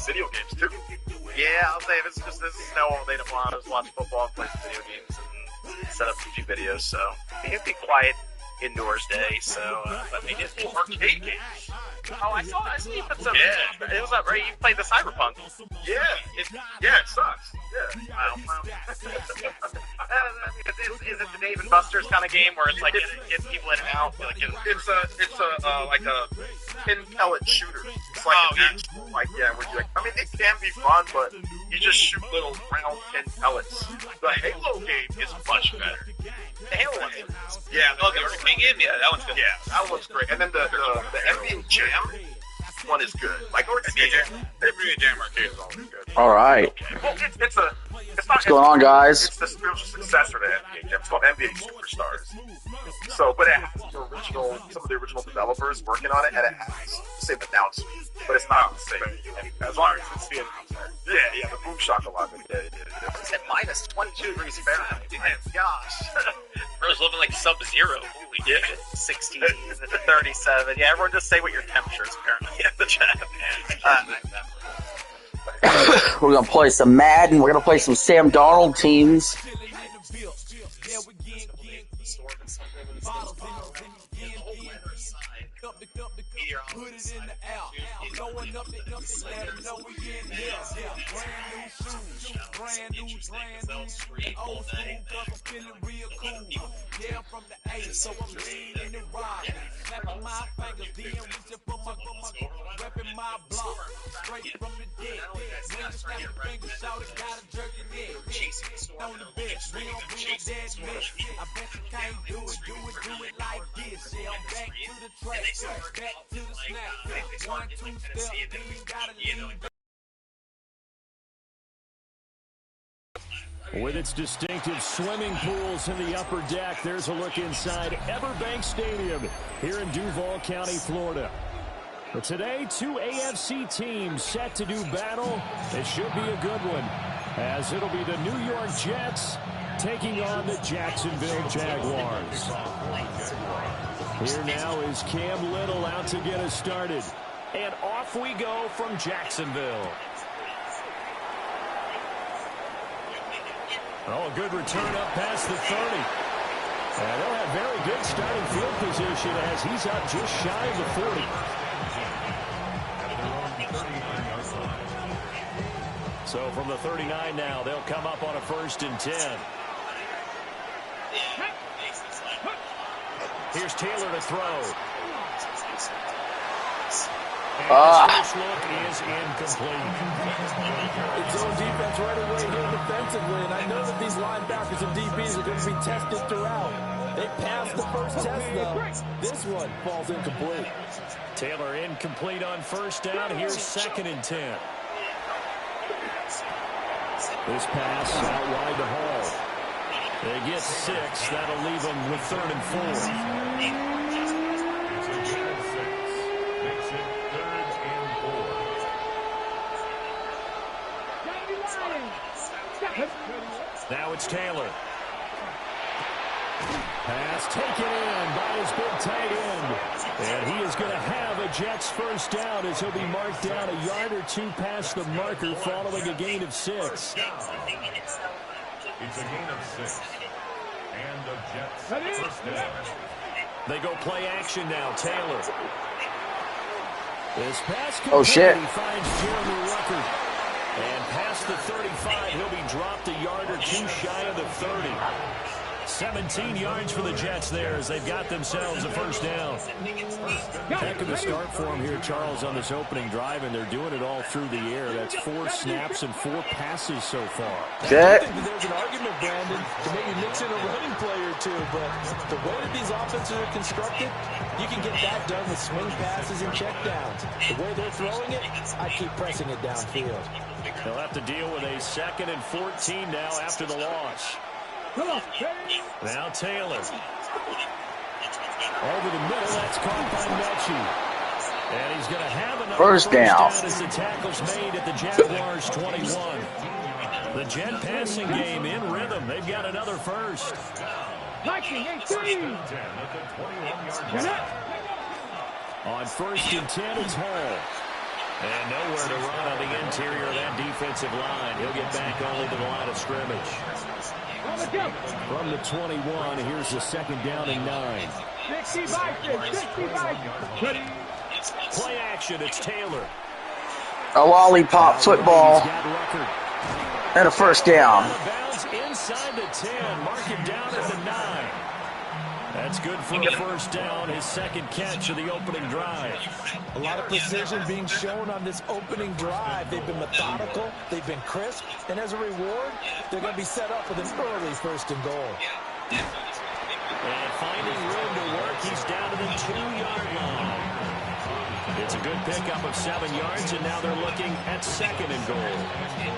video games too. Yeah, I'll say if it's just this snow all day tomorrow, I'll just watch football, play some video games, and set up a few videos. So it'll be quiet indoors day. So, but They did some arcade games. oh, I saw you put some. Yeah, it was up right. You played the Cyberpunk. Yeah, it sucks. Yeah. Wow. Is it the Dave and Buster's kind of game where it's like getting people in and out? Like It's like a pin pellet shooter. It's like where you I mean, it can be fun, but you just shoot little round pin pellets. The Halo game is much better. the Halo one. Yeah, the arcade game. Yeah, that one's good. Yeah, that looks great. And then the NBA Jam one is good. Like NBA Jam arcade is always good. All right. Okay. Well, it's not. What's going on, guys? It's the spiritual successor to NBA Jam. It's called NBA Superstars. So, but it has some of the original developers working on it, and it has the same announcement, but it's not the same. As long as it's the announcer. Yeah, the boom shakalaka. Yeah. It's at minus 22 degrees Fahrenheit. Oh my gosh. Bro's living like Sub-Zero. Holy shit. 16, 37. Yeah, everyone just say what your temperature is apparently in the chat. We're going to play some Madden. We're going to play some Sam Darnold teams. Put it in the air. Blowing up the empty, let them know we in here. Brand new old school, cause I'm feeling real cool. Yeah, I'm from the A, so I'm leaning and riding. Snapping my fingers, then reaching for my repping my block. Straight from the dead. When snap your fingers, shout it, gotta jerk your neck. On the bench, we don't bring a dead mess. I bet you can't do it like this. Yeah, I'm back to the track, back to the snap. 1, 2 step, then we gotta leave. With its distinctive swimming pools in the upper deck, there's a look inside Everbank Stadium here in Duval County, Florida. But today, two AFC teams set to do battle. It should be a good one, as it'll be the New York Jets taking on the Jacksonville Jaguars. Here now is Cam Little out to get us started. And off we go from Jacksonville. Oh, a good return up past the 30. And they'll have very good starting field position as he's up just shy of the 40. So from the 39 now, they'll come up on a 1st and 10. Here's Taylor to throw. And his first look is incomplete. It's zone defense right away here defensively, and I know that these linebackers and DBs are going to be tested throughout. They passed the first test, though. This one falls incomplete. Taylor incomplete on 1st down. Here's 2nd and 10. This pass out wide to Hall. They get 6. That'll leave them with 3rd and 4. Now it's Taylor. Pass taken in by his big tight end. And he is going to have a Jets 1st down as he'll be marked down a yard or 2 past the marker following a gain of 6. It's a gain of 6. And the Jets 1st down. They go play action now. Taylor. This pass Oh, shit. He finds Jeremy Ruckert. And past the 35, he'll be dropped a yard or 2 shy of the 30. 17 yards for the Jets there as they've got themselves a 1st down. Heck of a start for them here, Charles, on this opening drive, and they're doing it all through the air. That's 4 snaps and 4 passes so far. I think that there's an argument, Brandon, to maybe mix in a running play or 2, but the way that these offenses are constructed, you can get that done with swing passes and checkdowns. The way they're throwing it, I keep pressing it downfield. They'll have to deal with a 2nd and 14 now after the loss. Now Taylor. Over the middle, that's caught by Mechie. And he's going to have another 1st down as the tackle's made at the Jaguars 21. The Jet passing game in rhythm. They've got another 1st. On 1st and 10, it's Hall. And nowhere to run on the interior of that defensive line. He'll get back only to the line of scrimmage. From the 21, here's the second down and 9. Play action, it's Taylor. A lollipop football. And a first down. Inside the 10, mark it down at the 9. That's good for a first down, his second catch of the opening drive. A lot of precision being shown on this opening drive. They've been methodical, they've been crisp, and as a reward, they're going to be set up with an early first and goal. And finding room to work, he's down to the 2-yard line. It's a good pickup of 7 yards, and now they're looking at second and goal.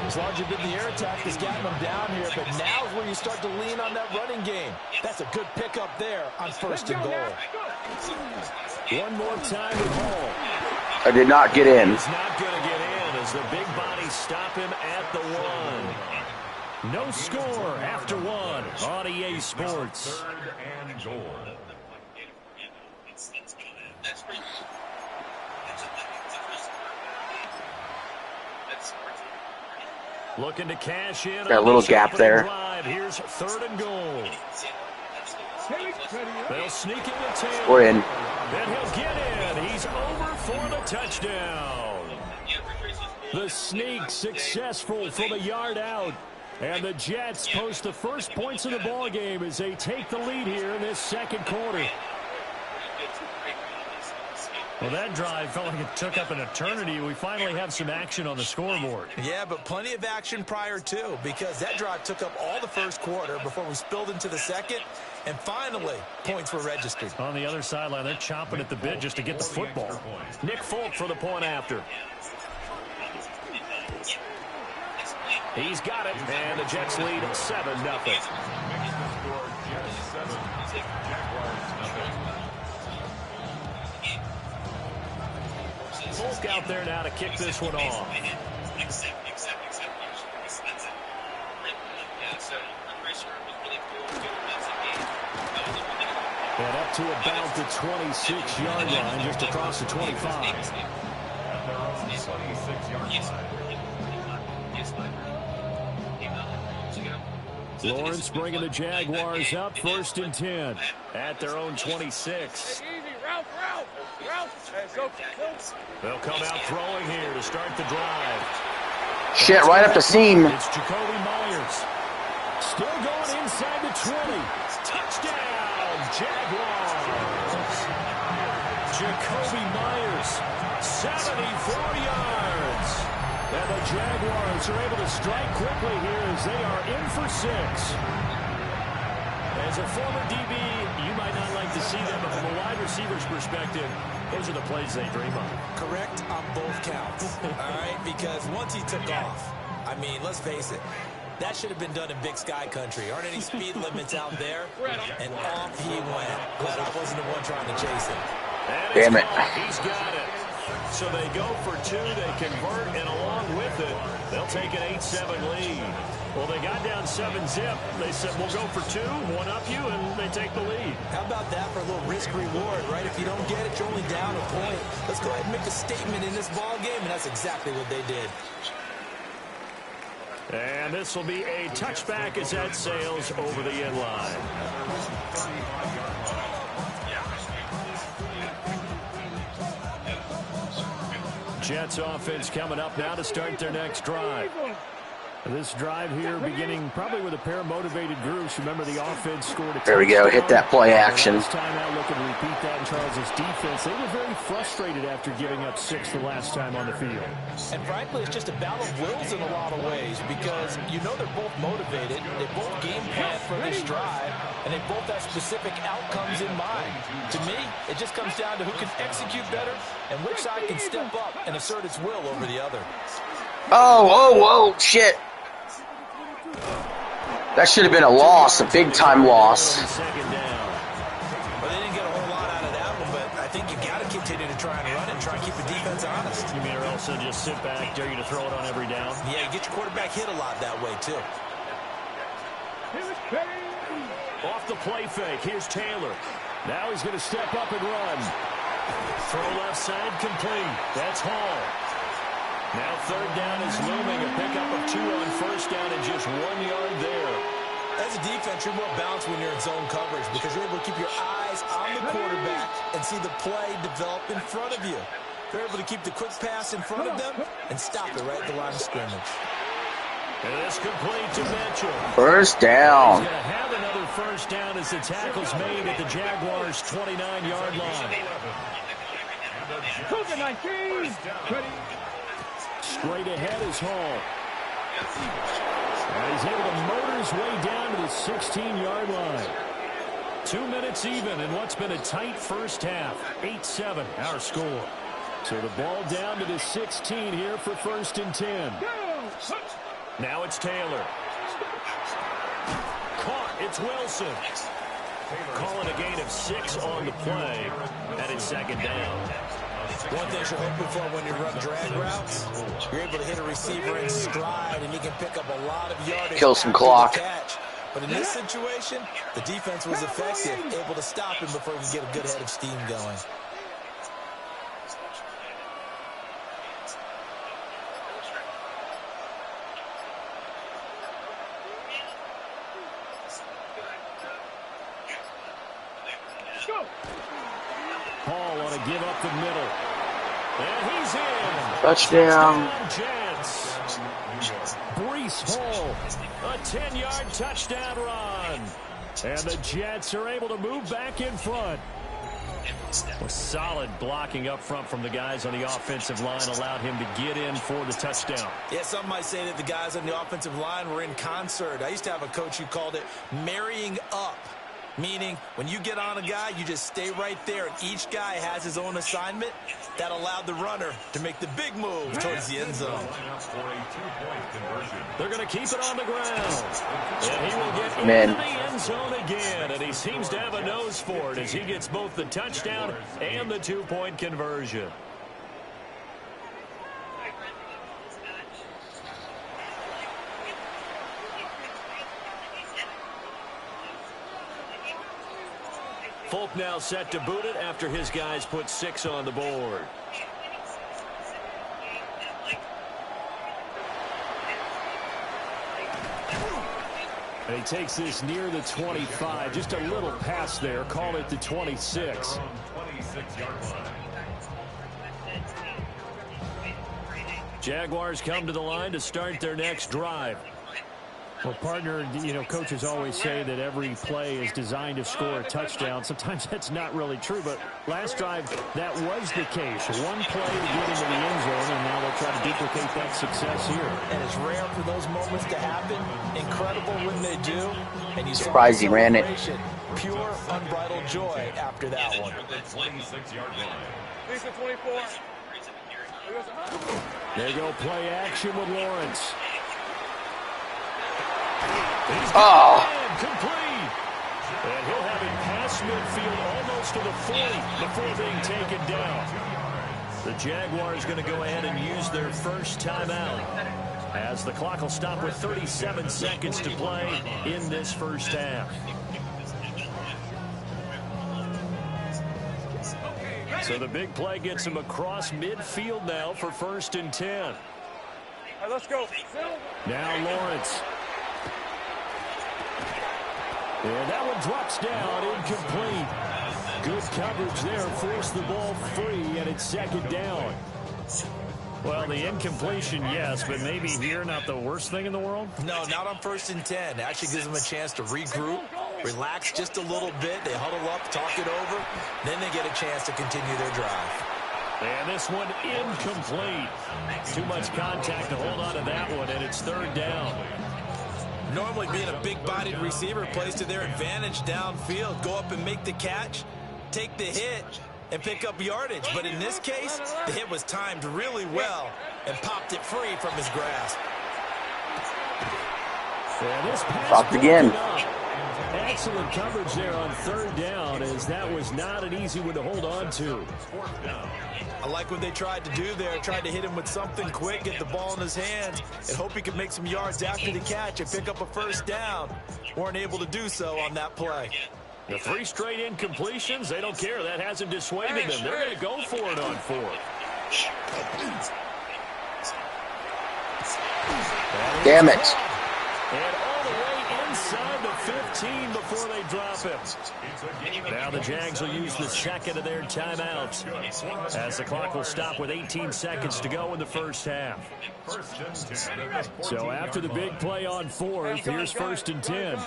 As long as you did the air attack, has gotten them down here, but now's where you start to lean on that running game. That's a good pickup there on first and goal. One more time with Hall. I did not get in. He's not going to get in as the big bodies stop him at the 1. No score after 1 on EA Sports. Third and goal. Looking to cash in. Got a little gap there. Drive. Here's third and goal. They'll sneak in the tail. We're in. Then he'll get in. He's over for the touchdown. The sneak successful from a yard out. And the Jets post the first points of the ball game as they take the lead here in this second quarter. Well, that drive felt like it took up an eternity. We finally have some action on the scoreboard. Yeah, but plenty of action prior to, because that drive took up all the first quarter before we spilled into the second, and finally, points were registered. On the other sideline, they're chomping at the bit just to get the football. Nick Folk for the point after. He's got it, and the Jets lead 7-0. Folk out there now to kick this one off. And up to about the 26-yard line, just across the 25. Lawrence bringing the Jaguars up, 1st and 10 at their own 26. They'll come out throwing here to start the drive. Shit, right up the seam. It's Jacoby Myers. Still going inside the 20. Touchdown, Jaguars. Jacoby Myers, 74 yards. And the Jaguars are able to strike quickly here as they are in for 6. As a former DB, you might not like to see them, but from a wide receiver's perspective, those are the plays they dream of. Correct on both counts, all right? Because once he took off, I mean, let's face it, that should have been done in Big Sky Country. Aren't any speed limits out there? And off he went. Glad I wasn't the one trying to chase him. Damn it. He's got it. So they go for 2, they convert, and along with it, they'll take an 8-7 lead. Well, they got down 7-zip. They said, we'll go for 2, one up you, and they take the lead. How about that for a little risk-reward, right? If you don't get it, you're only down a point. Let's go ahead and make a statement in this ball game, and that's exactly what they did. And this will be a touchback as that sails over the end line. Jets offense coming up now to start their next drive. This drive here beginning probably with a pair of motivated groups. Remember, the offense scored a touchdown. There we go. Hit that play action. Last time out, looking to repeat that in Charles' defense. They were very frustrated after giving up 6 the last time on the field. And frankly, it's just a battle of wills in a lot of ways because you know they're both motivated. They both game plan for this drive, and they both have specific outcomes in mind. To me, it just comes down to who can execute better and which side can step up and assert its will over the other. Oh, shit. That should have been a loss, a big-time loss. Well, they didn't get a whole lot out of that one, but I think you got to continue to try and run it and try and keep the defense honest. You mean, or else they'll just sit back, dare you to throw it on every down? Yeah, you get your quarterback hit a lot that way, too. Off the play fake, here's Taylor. Now he's going to step up and run. Throw left side complete. That's Hall. Now third down is looming. A pickup of 2 on first down and just 1 yard there. As a defense, you're more balanced when you're in zone coverage because you're able to keep your eyes on the quarterback and see the play develop in front of you. You're able to keep the quick pass in front of them and stop it right at the line of scrimmage. And it's complete to Mitchell. First down. He's going to have another first down as the tackle's made at the Jaguars' 29-yard line. Straight ahead is Hall. And he's able to motor his way down to the 16-yard line. 2 minutes even in what's been a tight first half. 8-7 our score. So the ball down to the 16 here for 1st and 10. Now it's Taylor. Caught. It's Wilson. Calling a gain of 6 on the play. And it's 2nd down. One thing you're hoping for when you run drag routes, you're able to hit a receiver in stride, and you can pick up a lot of yardage. Kill some clock. Catch. But in this situation, the defense was effective, able to stop him before he could get a good head of steam going. Paul want to give up the middle. And he's in. Touchdown. Jets. Breece Hall. A 10-yard touchdown run. And the Jets are able to move back in front. A solid blocking up front from the guys on the offensive line allowed him to get in for the touchdown. Yeah, some might say that the guys on the offensive line were in concert. I used to have a coach who called it marrying up. Meaning, when you get on a guy, you just stay right there, and each guy has his own assignment. That allowed the runner to make the big move towards the end zone. They're going to keep it on the ground. And he will get into the end zone again, and he seems to have a nose for it as he gets both the touchdown and the 2-point conversion. Folk now set to boot it after his guys put 6 on the board. And he takes this near the 25. Just a little pass there. Call it the 26. Jaguars come to the line to start their next drive. Well, partner, you know, coaches always say that every play is designed to score a touchdown. Sometimes that's not really true, but last drive, that was the case. One play to get into the end zone, and now they'll try to duplicate that success here. And it's rare for those moments to happen. Incredible when they do. And you surprised he ran it. Pure, unbridled joy after that one. There you go, play action with Lawrence. Complete. And he'll have it past midfield almost to the 40 before being taken down. The Jaguars going to go ahead and use their first timeout as the clock will stop with 37 seconds to play in this first half. So the big play gets him across midfield now for 1st and 10. All right, let's go. Now Lawrence. And that one drops down, incomplete. Good coverage there, forced the ball free, and it's 2nd down. Well, the incompletion, yes, but maybe here not the worst thing in the world? No, not on 1st and 10. It actually gives them a chance to regroup, relax just a little bit. They huddle up, talk it over, then they get a chance to continue their drive. And this one incomplete. Too much contact to hold on to that one, and it's 3rd down. Normally being a big-bodied receiver plays to their advantage downfield. Go up and make the catch, take the hit, and pick up yardage. But in this case, the hit was timed really well and popped it free from his grasp. And this pass popped again. Excellent coverage there on 3rd down, as that was not an easy one to hold on to. I like what they tried to do there. Tried to hit him with something quick, get the ball in his hands, and hope he could make some yards after the catch and pick up a 1st down. Weren't able to do so on that play. The 3 straight incompletions, they don't care. That hasn't dissuaded them. They're going to go for it on 4th. Damn it. And all the way inside the 15 before they drop him. Now the Jags will use the second of their timeouts as the clock will stop with 18 seconds to go in the first half. So after the big play on fourth, here's 1st and 10.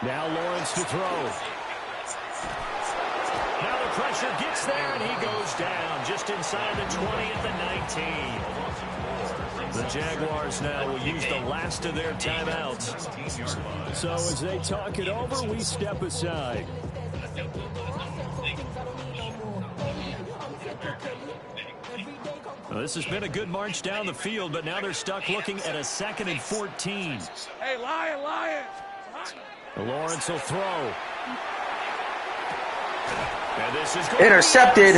Now Lawrence to throw. Now the pressure gets there, and he goes down just inside the 20 at the 19. The Jaguars now will use the last of their timeouts. So as they talk it over, we step aside. Well, this has been a good march down the field, but now they're stuck looking at a 2nd and 14. Hey, Lion! Lawrence will throw. And this is Intercepted.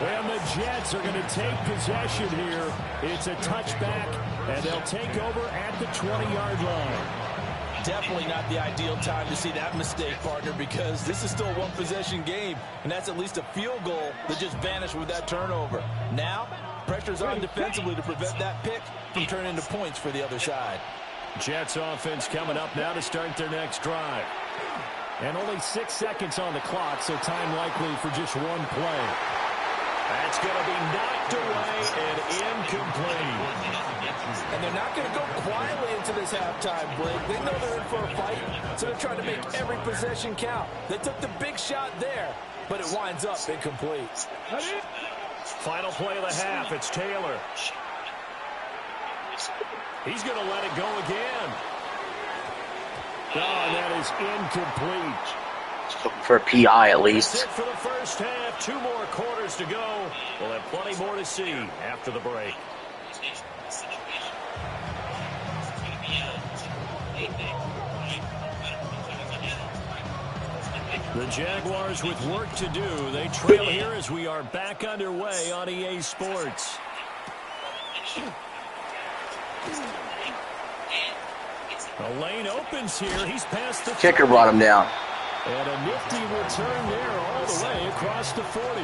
And the Jets are going to take possession here. It's a touchback, and they'll take over at the 20-yard line. Definitely not the ideal time to see that mistake, partner, because this is still a one-possession game, and that's at least a field goal that just vanished with that turnover. Now, pressure's on defensively to prevent that pick from turning into points for the other side. Jets offense coming up now to start their next drive. And only 6 seconds on the clock, so time likely for just one play. That's going to be knocked away and incomplete. And they're not going to go quietly into this halftime, Blake. They know they're in for a fight, so they're trying to make every possession count. They took the big shot there, but it winds up incomplete. Final play of the half. It's Taylor. He's going to let it go again. Oh, and that is incomplete. Looking for a PI at least. That's it for the first half. 2 more quarters to go. We'll have plenty more to see after the break. The Jaguars with work to do. They trail here as we are back underway on EA Sports. The lane opens here. He's past the Kicker brought him down. And a nifty return there all the way across the 40.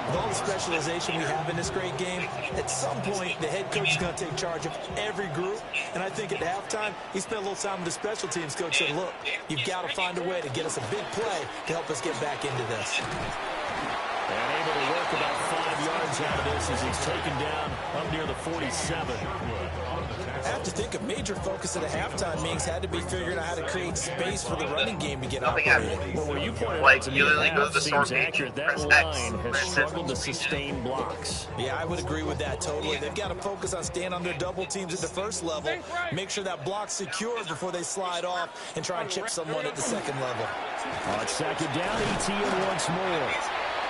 With all the specialization we have in this great game, at some point the head coach is going to take charge of every group. And I think at halftime, he spent a little time with the special teams coach and said, look, you've got to find a way to get us a big play to help us get back into this. And able to work about 5 yards out of this as he's taken down up near the 47. I have to think a major focus of the halftime meetings had to be figuring out how to create space for the running game to get operated. Well, where you pointed Like, out to me you literally the go half to the store seems page, accurate. That press line X, has press struggled to X. sustain blocks. Yeah, I would agree with that totally. They've got to focus on staying on their double teams at the first level, make sure that block's secure before they slide off and try and chip someone at the second level. On 2nd down, ETN once more.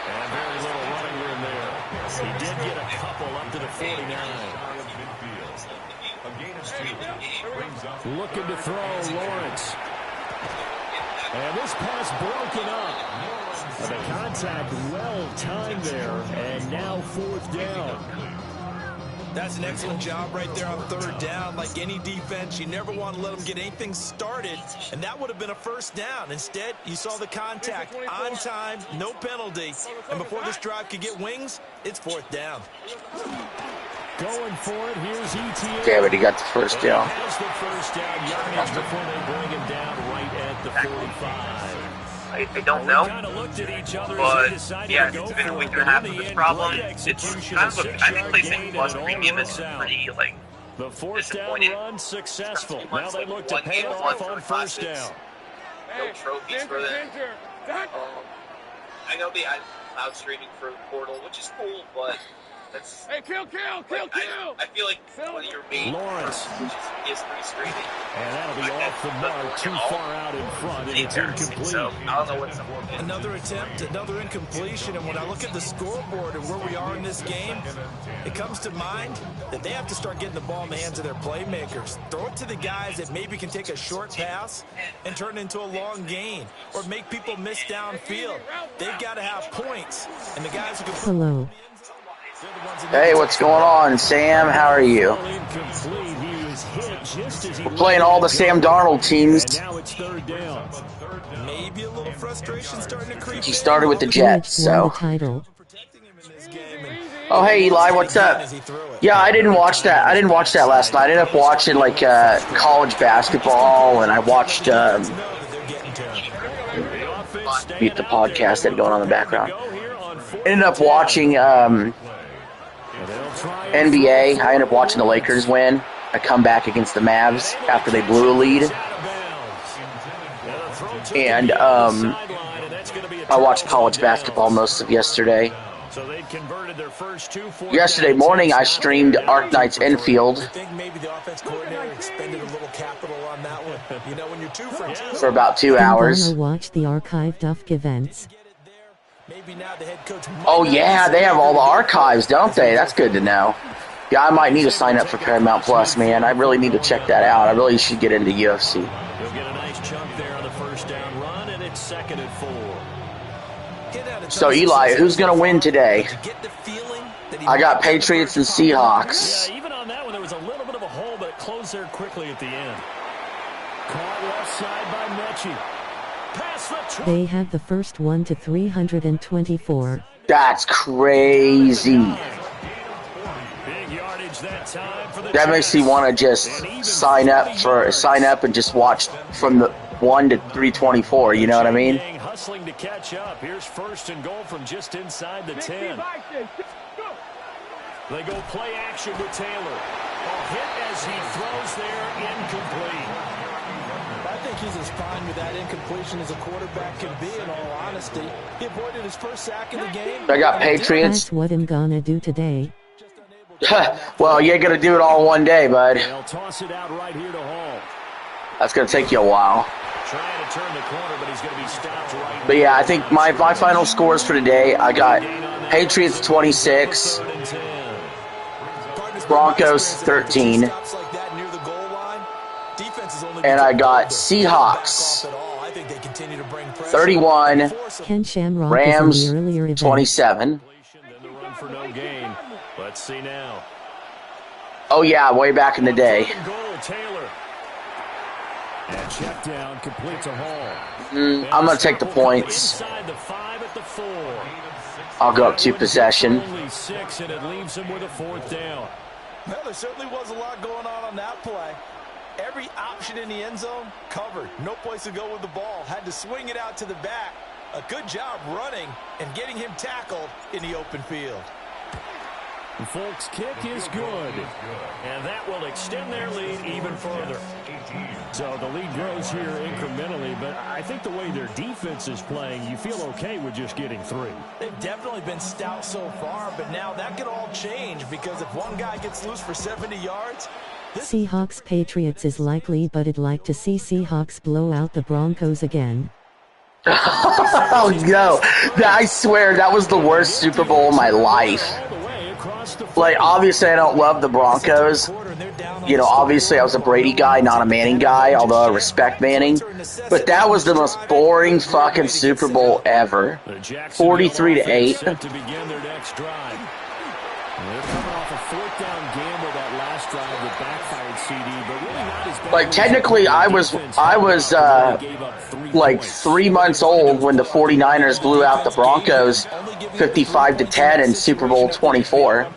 And very little running room there. He did get a couple up to the 49. Looking to throw, Lawrence. And this pass broken up. And the contact well timed there. And now 4th down. That's an excellent job right there on 3rd down. Like any defense, you never want to let them get anything started, and that would have been a 1st down. Instead, you saw the contact on time, no penalty, and before this drive could get wings, it's 4th down. Going for it, here's ETN. Damn it, he got the first down. Has the first down yardage before they bring him down right at the 45. I don't know, but yeah, it's been a week and a half of this problem. It's kind of I think PlayStation Plus Premium is pretty, like, the 4th down disappointing. run successful. Now Months, they like, look to one pay it game, off one on for 1st down. classes. No trophies for them. I know they had cloud streaming for Portal, which is cool, but that's... Hey, kill! I feel like one of your main Lawrence. which is PS3 streaming. And that'll be off the mark, too far out in front, and it's incomplete. So, I don't know what's up. Another attempt, another incompletion, and when I look at the scoreboard and where we are in this game, it comes to mind that they have to start getting the ball in the hands of their playmakers. Throw it to the guys that maybe can take a short pass and turn it into a long gain, or make people miss downfield. They've got to have points, and the guys who can... Hello. Hey, what's going on, Sam? How are you? We're playing all the Sam Darnold teams. And now it's 3rd down. Maybe a little frustration starting to creep. He started with the Jets, so. protecting him in this game. And Oh, hey, Eli, what's up? Yeah, I didn't watch that. I didn't watch that last night. I ended up watching, like, college basketball, and I watched, mute the podcast that going on in the background. Ended up watching, NBA. I ended up watching the Lakers win. A comeback against the Mavs after they blew a lead. And, I watched college basketball most of yesterday. Yesterday morning, I streamed Arknight's Infield for about 2 hours. Watch the archived UFK events. Oh, yeah, they have all the archives, don't they? That's good to know. Yeah, I might need to sign up for Paramount Plus, man. I really need to check that out. I really should get into UFC. He'll get a nice chunk there on the first down run, and it's 2nd and 4. So, Eli, who's going to win today? I got Patriots and Seahawks. Yeah, even on that one, there was a little bit of a hole, but it closed there quickly at the end. Caught left side by Mechie. Pass the They have the first one to 324. That's crazy. Big yardage that time for the That makes me want to just sign up and just watch from the 1 to 324. You know what I mean? Hustling to catch up. Here's 1st and goal from just inside the 10. They go play action with Taylor. A hit as he throws there, incomplete. I think he's as fine with that incompletion as a quarterback can be, in all honesty. He avoided his first sack of the game. I got Patriots. That's what I'm gonna do today. Well, you ain't going to do it all in one day, bud. They'll toss it out right here to Hall. That's going to take you a while. Trying to turn the corner, but he's going to be stopped right. But yeah, I think my final scores for today, I got Patriots 26, Broncos 13, and I got Seahawks 31, Ken Shamrock Rams is in the earlier event. 27. The run for no gain. Let's see now. Oh yeah, way back in the day. Goal, Taylor. And check down, complete to Hall. I'm going to take the points. Inside the 5 at the 4. I'll go up 2 possession. Only 6, and it leaves him with a 4th down. Well, there certainly was a lot going on that play. Every option in the end zone covered. No place to go with the ball. Had to swing it out to the back. A good job running and getting him tackled in the open field. The Folks' kick is good, and that will extend their lead even further. So the lead grows here incrementally, but I think the way their defense is playing, you feel okay with just getting 3. They've definitely been stout so far, but now that could all change because if one guy gets loose for 70 yards... Seahawks Patriots is likely, but I'd like to see Seahawks blow out the Broncos again. Oh no, I swear that was the worst Super Bowl of my life. Like, obviously I don't love the Broncos. You know, obviously I was a Brady guy, not a Manning guy, although I respect Manning. But that was the most boring fucking Super Bowl ever. 43-8. To begin their next drive. They're coming off a 4th down gamble that last drive that backfired CD, but really not as bad. Like, technically I was like 3 months old when the 49ers blew out the Broncos 55-10 in Super Bowl 24.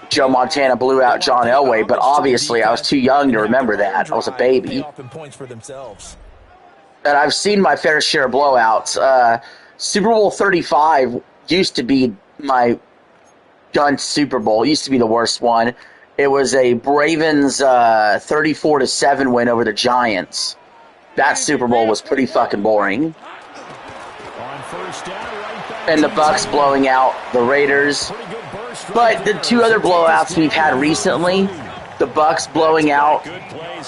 Joe Montana blew out John Elway, but obviously I was too young to remember that. I was a baby. And I've seen my fair share of blowouts. Super Bowl 35 used to be my gun Super Bowl. It used to be the worst one. It was a Ravens 34-7 win over the Giants. That Super Bowl was pretty fucking boring. And the Bucks blowing out the Raiders. But the 2 other blowouts we've had recently, the Bucks blowing out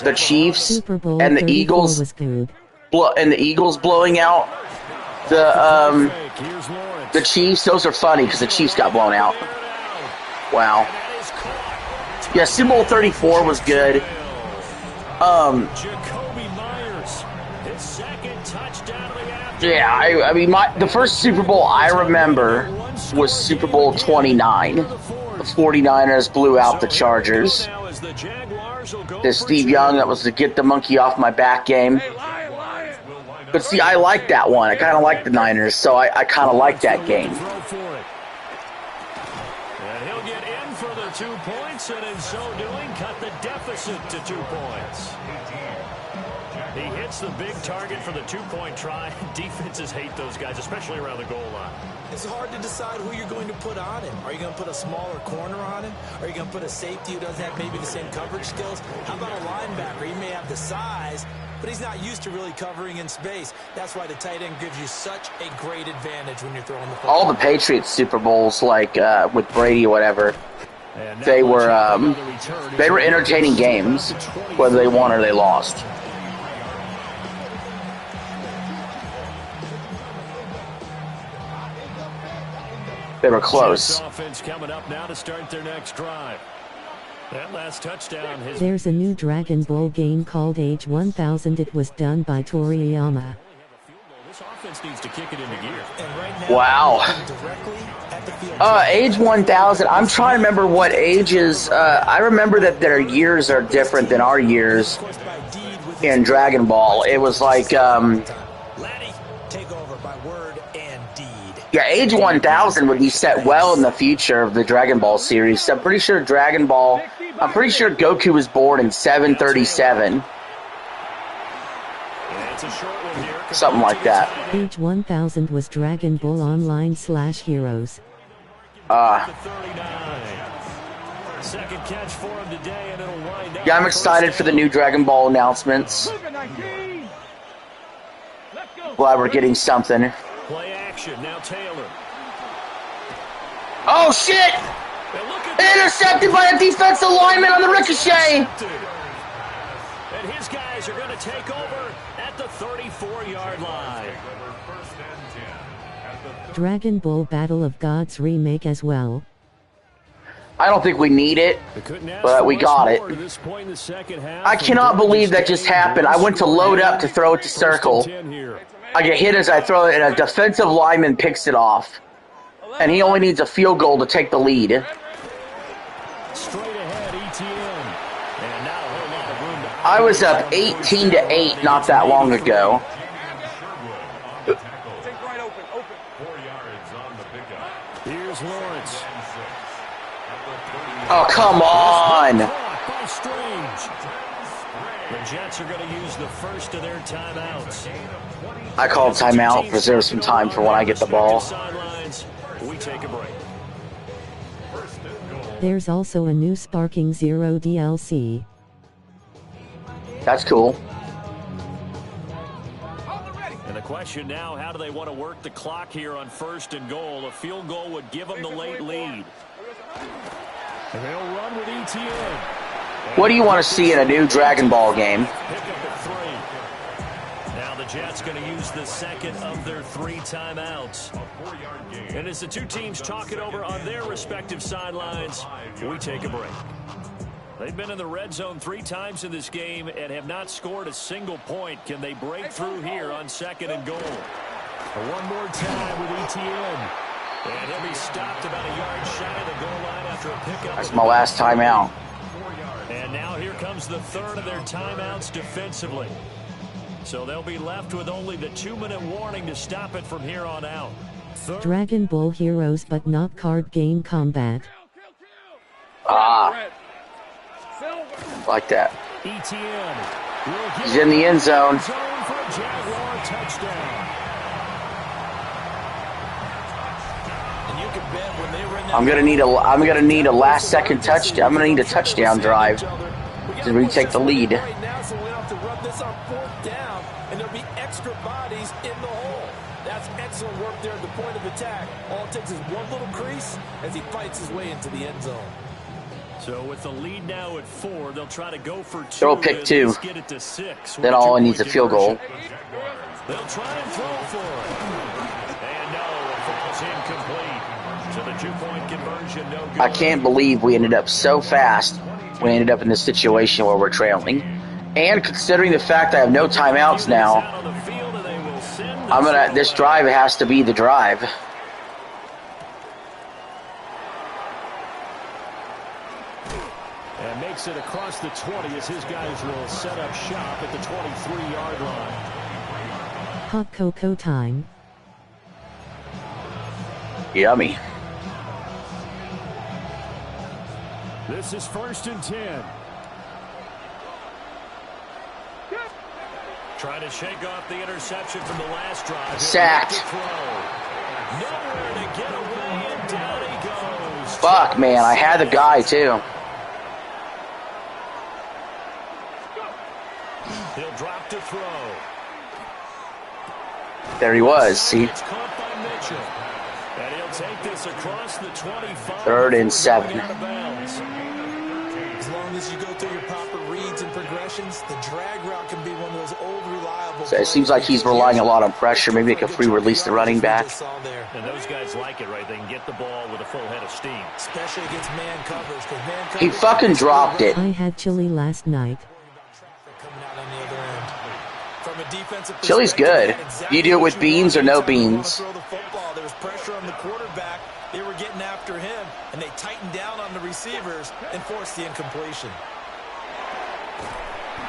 the Chiefs and the Eagles, the Eagles blowing out the Chiefs. Those are funny because the Chiefs got blown out. Wow. Yeah, Super Bowl 34 was good. Yeah, I mean, the first Super Bowl I remember was Super Bowl 29. The 49ers blew out the Chargers. The Steve Young, that was the get the monkey off my back game. But see, I like that one. I kind of like the Niners, so I kind of like that game. get in for the 2 points, and in so doing, cut the deficit to 2 points. He hits the big target for the 2-point try. Defenses hate those guys, especially around the goal line. It's hard to decide who you're going to put on him. Are you going to put a smaller corner on him? Are you going to put a safety who doesn't have maybe the same coverage skills? How about a linebacker? He may have the size, but he's not used to really covering in space. That's why the tight end gives you such a great advantage when you're throwing the football. All the Patriots Super Bowls, like with Brady or whatever, they were entertaining games, whether they won or they lost. They were close. Offense coming up now to start their next drive. That last touchdown. There's a new Dragon Ball game called Age 1000. It was done by Toriyama. This offense needs to kick it into gear. Wow. Age 1000. I'm trying to remember what ages. I remember that their years are different than our years in Dragon Ball. It was like, yeah, Age 1000 would be set well in the future of the Dragon Ball series. So I'm pretty sure Goku was born in 737. Something like that. Age 1000 was Dragon Ball Online /Heroes. Second catch for him today, and it'll wind up. Yeah, I'm excited for the new Dragon Ball announcements. Glad we're getting something. Play action, now Taylor. Oh, shit! Intercepted by a defensive lineman on the ricochet! And his guys are going to take over at the 34-yard line. Dragon Ball Battle of Gods remake as well. I don't think we need it, but we got it. I cannot believe that just happened. I went to load up to throw it to circle. I get hit as I throw it, and a defensive lineman picks it off. And he only needs a field goal to take the lead. I was up 18-8 not that long ago. Here's Lawrence. Oh, come on! The Jets are going to use the first of their timeouts. I called timeout, preserve some time for when I get the ball. We take a break. There's also a new Sparking Zero DLC. That's cool. And the question now, how do they want to work the clock here on 1st and goal? A field goal would give them the late lead. And they'll run with ETN. What do you want to see in a new Dragon Ball game? Pick up at 3. Now the Jets going to use the second of their 3 timeouts. And as the two teams talk it over on their respective sidelines, we take a break. They've been in the red zone 3 times in this game and have not scored a single point. Can they break through here on 2nd and goal? One more time with ETN. And he'll be stopped about a yard shy of the goal line after a pickup. That's my last timeout. And now here comes the 3rd of their timeouts defensively. So they'll be left with only the 2-minute warning to stop it from here on out. Dragon Ball Heroes but not card game combat. Like that. ETN. He's in the end zone. For a Jaguar touchdown. I'm gonna need a last second touchdown. I'm gonna need a touchdown drive to retake the lead. Right now, so we don't have to run this on 4th down, and there'll be extra bodies in the hole. That's excellent work there at the point of attack. All it takes is one little crease as he fights his way into the end zone. So with the lead now at 4, they'll try to go for 2. Throw a pick 2. Get it to 6. Then all it needs is a field goal. They'll try and throw for it. And no, it falls incomplete. So the 2-point conversion, no good. I can't believe we ended up so fast. We ended up in this situation where we're trailing. And considering the fact I have no timeouts now, this drive has to be the drive. And makes it across the 20 as his guys will set up shop at the 23-yard line. Hot cocoa time. This is 1st and 10. Trying to shake off the interception from the last drive. Sacked. Nowhere to get away, and down he goes. Fuck, man. I had the guy, too. He'll drop to throw. There he was. See? It's caught by Mitchell. And he'll take this across the 25. 3rd and 7. As long as you go through your proper reads and progressions, the drag route can be one of those old reliable. So it seems like he's relying a lot on pressure. Maybe they could free release the running back. And those guys like it, right? They can get the ball with a full head of steam. Especially against man coverage. He fucking dropped it. I had chili last night. Chili's good. Do you do it with beans or no beans? There was pressure on the quarterback. They were getting after him, and they tightened down on the receivers and forced the incompletion.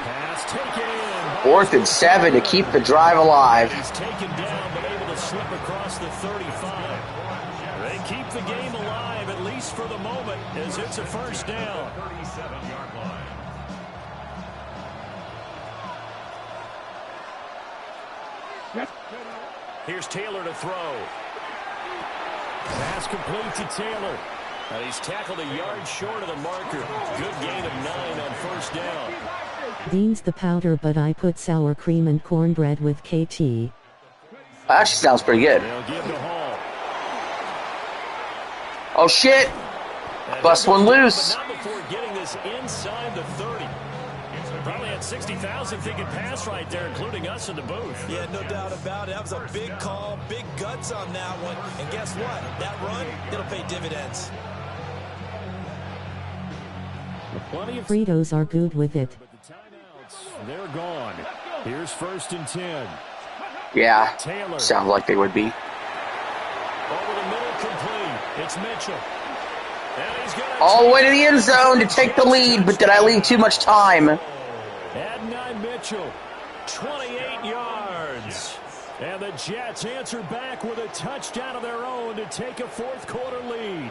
Pass taken in. 4th and 7 to keep the drive alive. He's taken down, but able to slip across the 35. They keep the game alive, at least for the moment, as it's a 1st down. 37-yard line. Here's Taylor to throw. Pass complete to Taylor. And he's tackled a yard short of the marker. Good gain of 9 on 1st down. Dean's the powder, but I put sour cream and cornbread with KT. That actually sounds pretty good. They'll give to Hall. Oh, shit. Bust one loose. But not before getting this inside the 30. Probably had 60,000 thinking pass right there, including us in the booth. Yeah, no doubt about it. That was a big call, big guts on that one. And guess what? That run, it'll pay dividends. Plenty of Fritos are good with it. But the timeouts, they're gone. Here's 1st and 10. Yeah, Taylor. sounds like they would be. Over the middle, complete. It's Mitchell. And he's got All the way to the end zone to take the lead, but did I leave too much time? Adonai Mitchell, 28 yards. And the Jets answer back with a touchdown of their own to take a 4th quarter lead.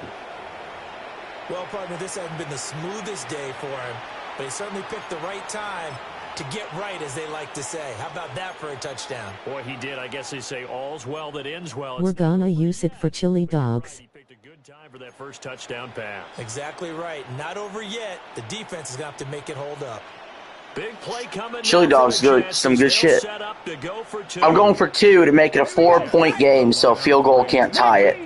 Well, partner, this hasn't been the smoothest day for him, but he certainly picked the right time to get right, as they like to say. How about that for a touchdown? Boy, he did. I guess they say all's well that ends well. We're gonna use it for chili dogs. He picked a good time for that first touchdown pass. Exactly right. Not over yet. The defense is going to have to make it hold up. Big play coming. Chili dogs good, some good shit. I'm going for 2 to make it a 4-point game, so a field goal can't tie it.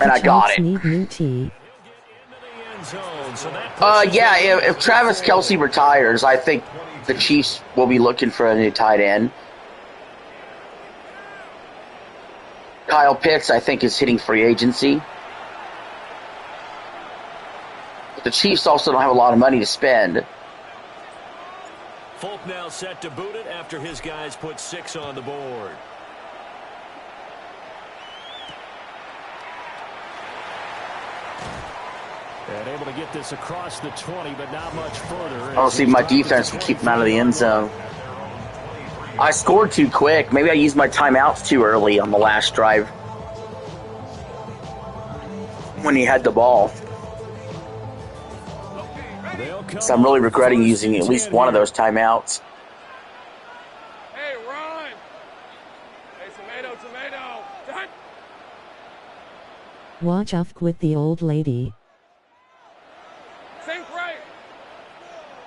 And I got it. Need new tea. Yeah, if Travis Kelce retires, I think the Chiefs will be looking for a new tight end. Kyle Pitts, I think, is hitting free agency. But the Chiefs also don't have a lot of money to spend. Folk now set to boot it after his guys put 6 on the board. And able to get this across the 20, but not much further. I don't see my defense can keep them out of the end zone. I scored too quick. Maybe I used my timeouts too early on the last drive when he had the ball. So I'm really regretting using at least one of those timeouts. Hey, Ron! Hey, tomato! Done. Watch off with the old lady. Think right!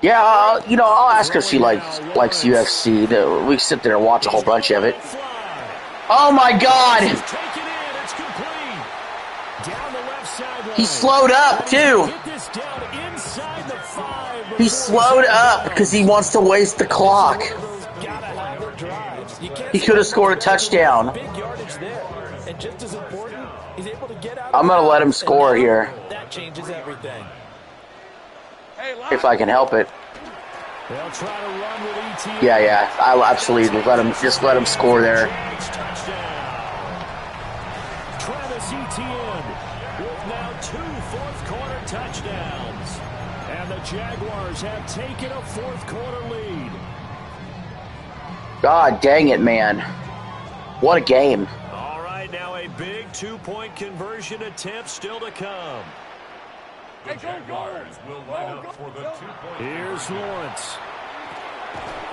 Yeah, I'll ask her if she likes UFC. We sit there and watch a whole bunch of it. Oh my God! He slowed up too. He slowed up because he wants to waste the clock. He could have scored a touchdown. I'm going to let him score here. That changes everything. If I can help it. Yeah. I'll absolutely let him score there. Travis Etienne with now 2 fourth-quarter touchdowns. And the Jaguars have taken a 4th quarter lead. God dang it, man. What a game. All right, now a big two-point conversion attempt still to come. The Jaguars will line up for the 2-point. Here's Lawrence.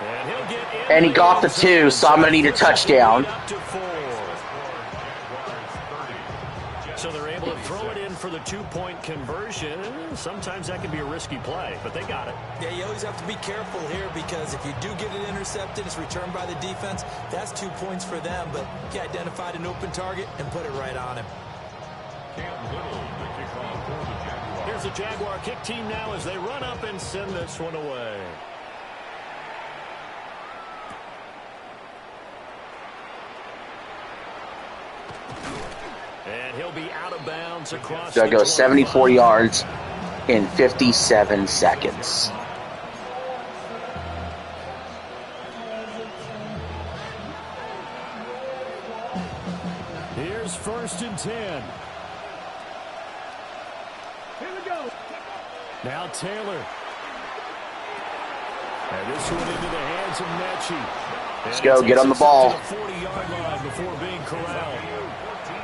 And he'll get in. And he got the 2, so I'm going to need a touchdown. Up to 4. So they're able to throw it in for the two-point conversion. Sometimes that can be a risky play, but they got it. Yeah, you always have to be careful here because if you do get it intercepted, it's returned by the defense. That's 2 points for them, but he identified an open target and put it right on him. Here's the Jaguar kick team now as they run up and send this one away. And he'll be out of bounds across. So I go 74 yards in 57 seconds. Here's 1st and 10. Here we go. Now Taylor. And this one into the hands of Mechie. Let's go, get on the ball. 40-yard line before being corralled.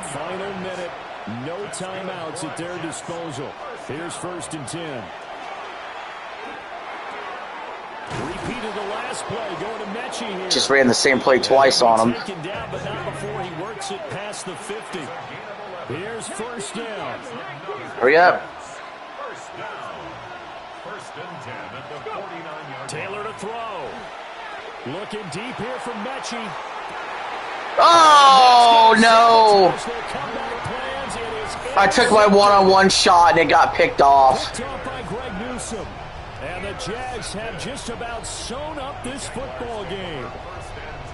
Final minute, no timeouts at their disposal. Here's 1st and 10. Repeated the last play, going to Mechie here. Just ran the same play twice on him. Taken down, but not before he works it past the 50. Here's 1st down. Hurry up. Taylor to throw. Looking deep here from Mechie. Oh, no. I took my one-on-one shot and it got picked off. Picked off by Greg Newsome. And the Jags have just about sewn up this football game.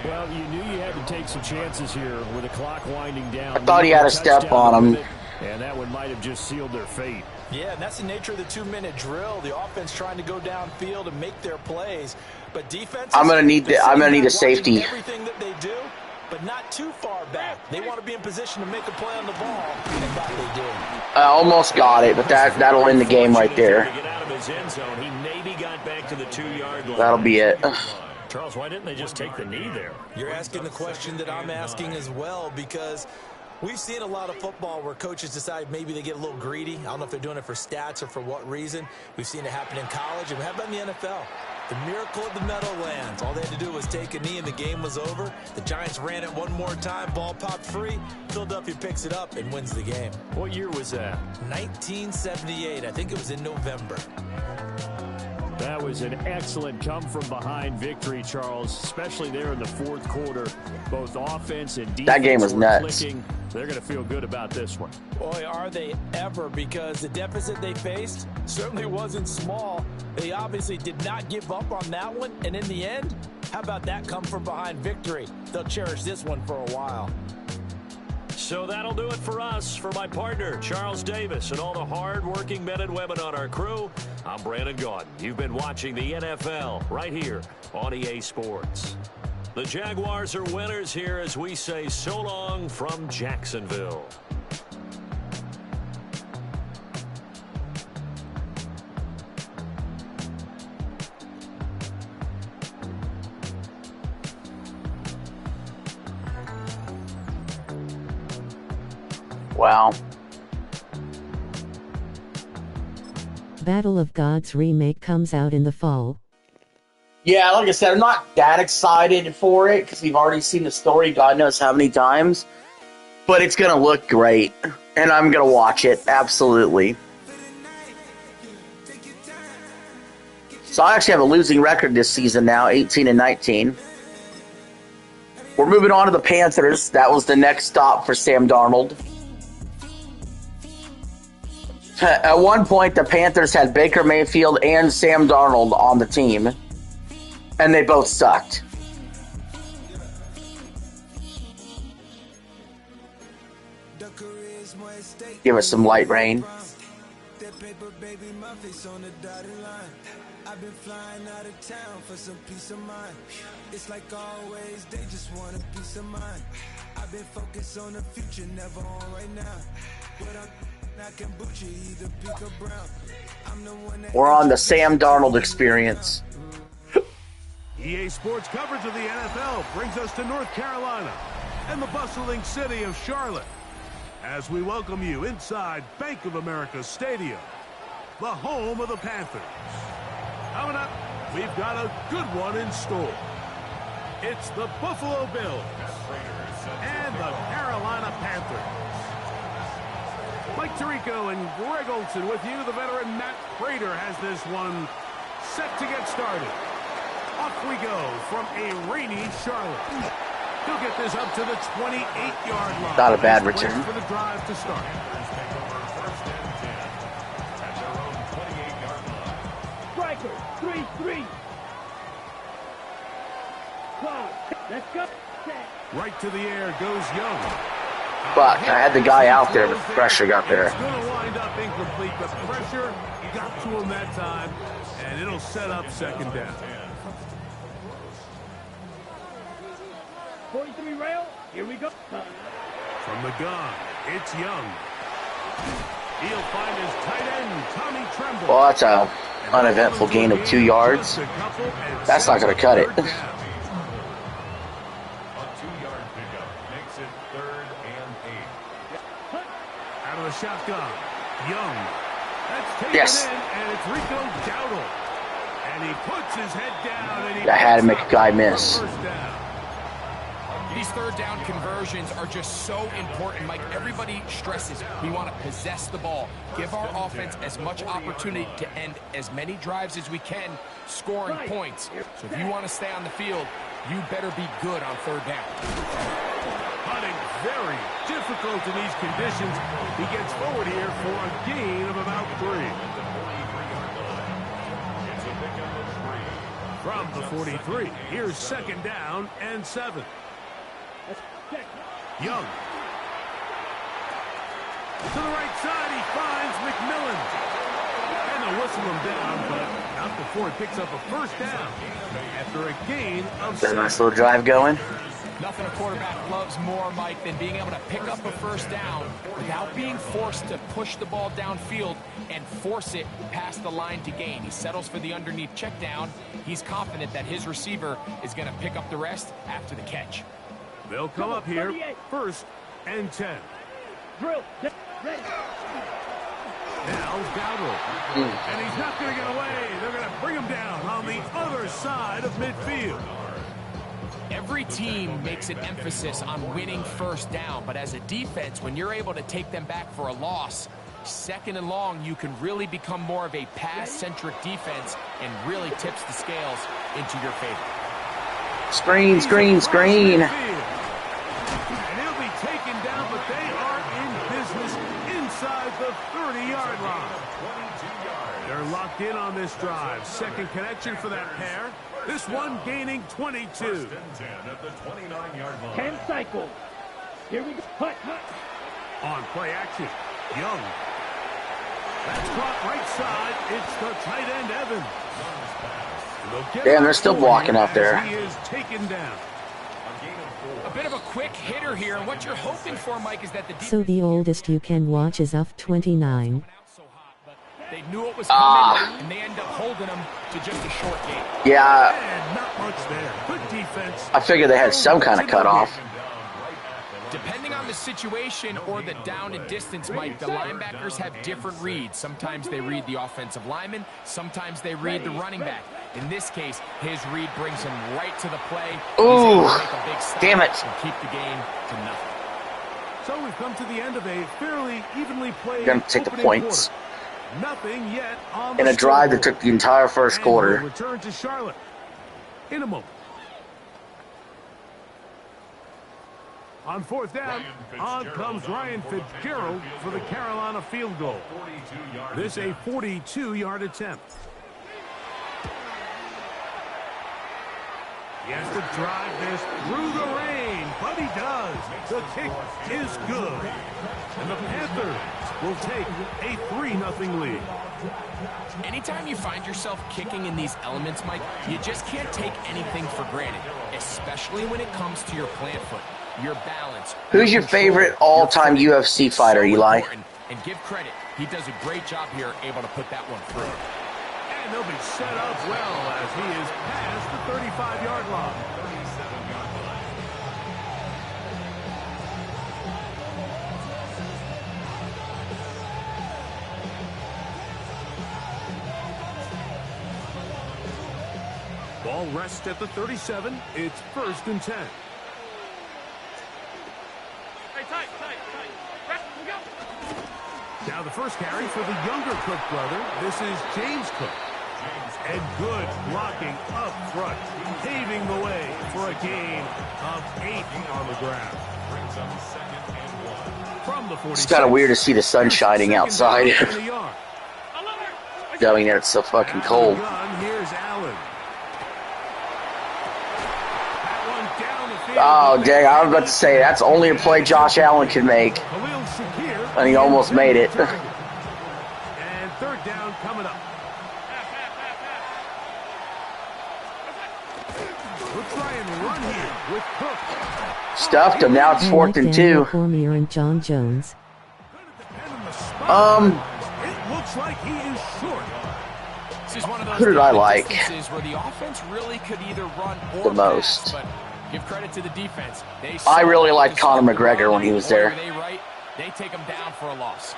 Well, you knew you had to take some chances here with the clock winding down. I thought he had a step on him. And that one might have just sealed their fate. Yeah, and that's the nature of the 2-minute drill. The offense trying to go downfield and make their plays, but defense. I'm gonna need a safety. Everything that they do, but not too far back. They want to be in position to make a play on the ball, and that they did. I almost got it, but that'll end the game right there. Get out of his end zone. He maybe got back to the 2-yard line. That'll be it. Charles, why didn't they just take the knee there? You're asking the question that I'm asking as well, because we've seen a lot of football where coaches decide maybe they get a little greedy. I don't know if they're doing it for stats or for what reason. We've seen it happen in college, and how about in the NFL? The miracle of the Meadowlands. All they had to do was take a knee, and the game was over. The Giants ran it one more time. Ball popped free. Philadelphia picks it up and wins the game. What year was that? 1978. I think it was in November. That was an excellent come-from-behind victory, Charles, especially there in the 4th quarter. Both offense and defense. That game was nuts. Clicking. They're going to feel good about this one. Boy, are they ever, because the deficit they faced certainly wasn't small. They obviously did not give up on that one, and in the end, how about that come-from-behind victory? They'll cherish this one for a while. So that'll do it for us. For my partner, Charles Davis, and all the hard-working men and women on our crew, I'm Brandon Gaudin. You've been watching the NFL right here on EA Sports. The Jaguars are winners here as we say so long from Jacksonville. Wow. Battle of Gods remake comes out in the fall. Yeah, like I said, I'm not that excited for it because we've already seen the story God knows how many times. But it's going to look great, and I'm going to watch it, absolutely. So I actually have a losing record this season now, 18-19. We're moving on to the Panthers. That was the next stop for Sam Darnold. At one point, the Panthers had Baker Mayfield and Sam Darnold on the team, and they both sucked. Give us some light rain. I've been flying out of town for some peace of mind. It's like always, they just want a piece of mind. I've been focused on the future, never on right now. But I can boot you either pink or brown. I'm the one that We're on the Sam Darnold experience. EA Sports coverage of the NFL brings us to North Carolina. and the bustling city of Charlotte, as we welcome you inside Bank of America Stadium, the home of the Panthers. Coming up, we've got a good one in store. It's the Buffalo Bills and the Carolina Panthers. Mike Tirico and Greg Olson with you. The veteran Matt Prater has this one set to get started. Off we go from a rainy Charlotte. He'll get this up to the 28-yard line. Not a bad return. For the drive to start. Striker, 3-3. Let's go. Right to the air goes Young. But I had the guy out there, but the pressure got there. It's going to wind up incomplete, but pressure got to him that time, and it'll set up second down. 43 rail, here we go. From the gun, it's Young. He'll find his tight end, Tommy Tremble. Well, that's an uneventful gain of 2 yards. That's not going to cut it. Out of the shotgun, Young. That's taken Yes. in, and it's Rico Dowdle. And he puts his head down, and he I had to make a guy miss. first down. These third down conversions are just so important, Mike. Everybody stresses we want to possess the ball, give our offense as much opportunity to end as many drives as we can, scoring points. So if you want to stay on the field, you better be good on third down. Hunting very difficult in these conditions. He gets forward here for a gain of about 3. From the 43, here's second down and 7. Young. To the right side, he finds McMillan. And they'll whistle him down, but not before he picks up a first down after a gain of Got a 7. nice little drive going. Nothing a quarterback loves more, Mike, than being able to pick up a first down without being forced to push the ball downfield and force it past the line to gain. He settles for the underneath check down. He's confident that his receiver is going to pick up the rest after the catch. They'll come up here, first and 10. Drill. Ready. Now Dowdle. And he's not going to get away. They're going to bring him down on the other side of midfield. Every team makes an emphasis on winning first down, but as a defense, when you're able to take them back for a loss, second and long, you can really become more of a pass-centric defense and really tips the scales into your favor. Screen, screen, screen. And he'll be taken down, but they are in business inside the 30-yard line. They're locked in on this drive. Second connection for that pair. This one gaining 22. 10 cycles. Here we go. Hut. On play action, Young. That's caught right side. It's the tight end, Evans. Damn, they're still blocking out there. He is taken down. A bit of a quick hitter here, and what you're hoping for, Mike, is that the defense... So the oldest you can watch is of 29. They knew it was coming, and they end up holding them to just a short game. Yeah, And not much there. Good defense. I figured they had some kind of cutoff. Depending on the situation or the down and distance, Mike, the linebackers have different reads. Sometimes they read the offensive lineman. Sometimes they read the running back. In this case, his read brings him right to the play. Ooh, He's able to make a big stop damn it. and keep the game to nothing. So we've come to the end of a fairly evenly played You're gonna take the opening points. quarter. Nothing yet on In the a drive that scoreboard. took the entire first And we'll quarter. return to Charlotte in a moment. On fourth down, on comes Ryan Fitzgerald for the Carolina field goal. This a 42-yard attempt. He has to drive this through the rain, but he does. The kick is good. And the Panthers will take a 3-0 lead. Anytime you find yourself kicking in these elements, Mike, you just can't take anything for granted, especially when it comes to your plant foot, your balance. Who's your favorite all-time UFC fighter, Eli? And give credit, he does a great job here able to put that one through. And they'll be set up well as he is past the 35-yard line. Ball rests at the 37. It's 1st and 10. Hey, tight. Rest, we go. Now the first carry for the younger Cook brother. This is James Cook. And good blocking up front, paving the way for a gain of 8 on the ground. From the 46, It's kind of weird to see the sun shining outside. Knowing that it's so fucking cold. Here's Allen. Oh, dang, I was about to say, that's only a play Josh Allen can make. And he almost made it. And 3rd down coming up. We'll try and run here with Cook. Stuffed him, now it's 4th and 2. Cormier and John Jones. It looks like he is short. This is one of those Who did I like where the offense really could either run or the most? pass, but give credit to the defense. I really liked Conor McGregor when he was there. They take him down for a loss.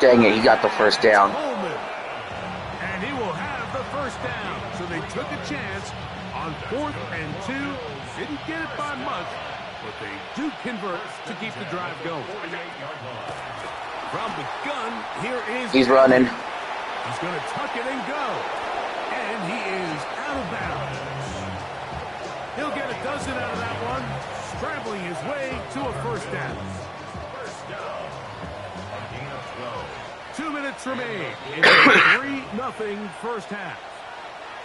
Dang it, he got the first down. And he will have the first down. So they took a chance on 4th and 2. Didn't get it by much, but they do convert to keep the drive going. From the gun, here is... He's running. He's going to tuck it and go. And he is out of bounds. He'll get a dozen out of that one, scrambling his way to a first down. 2 minutes remain in the 3-0 first half.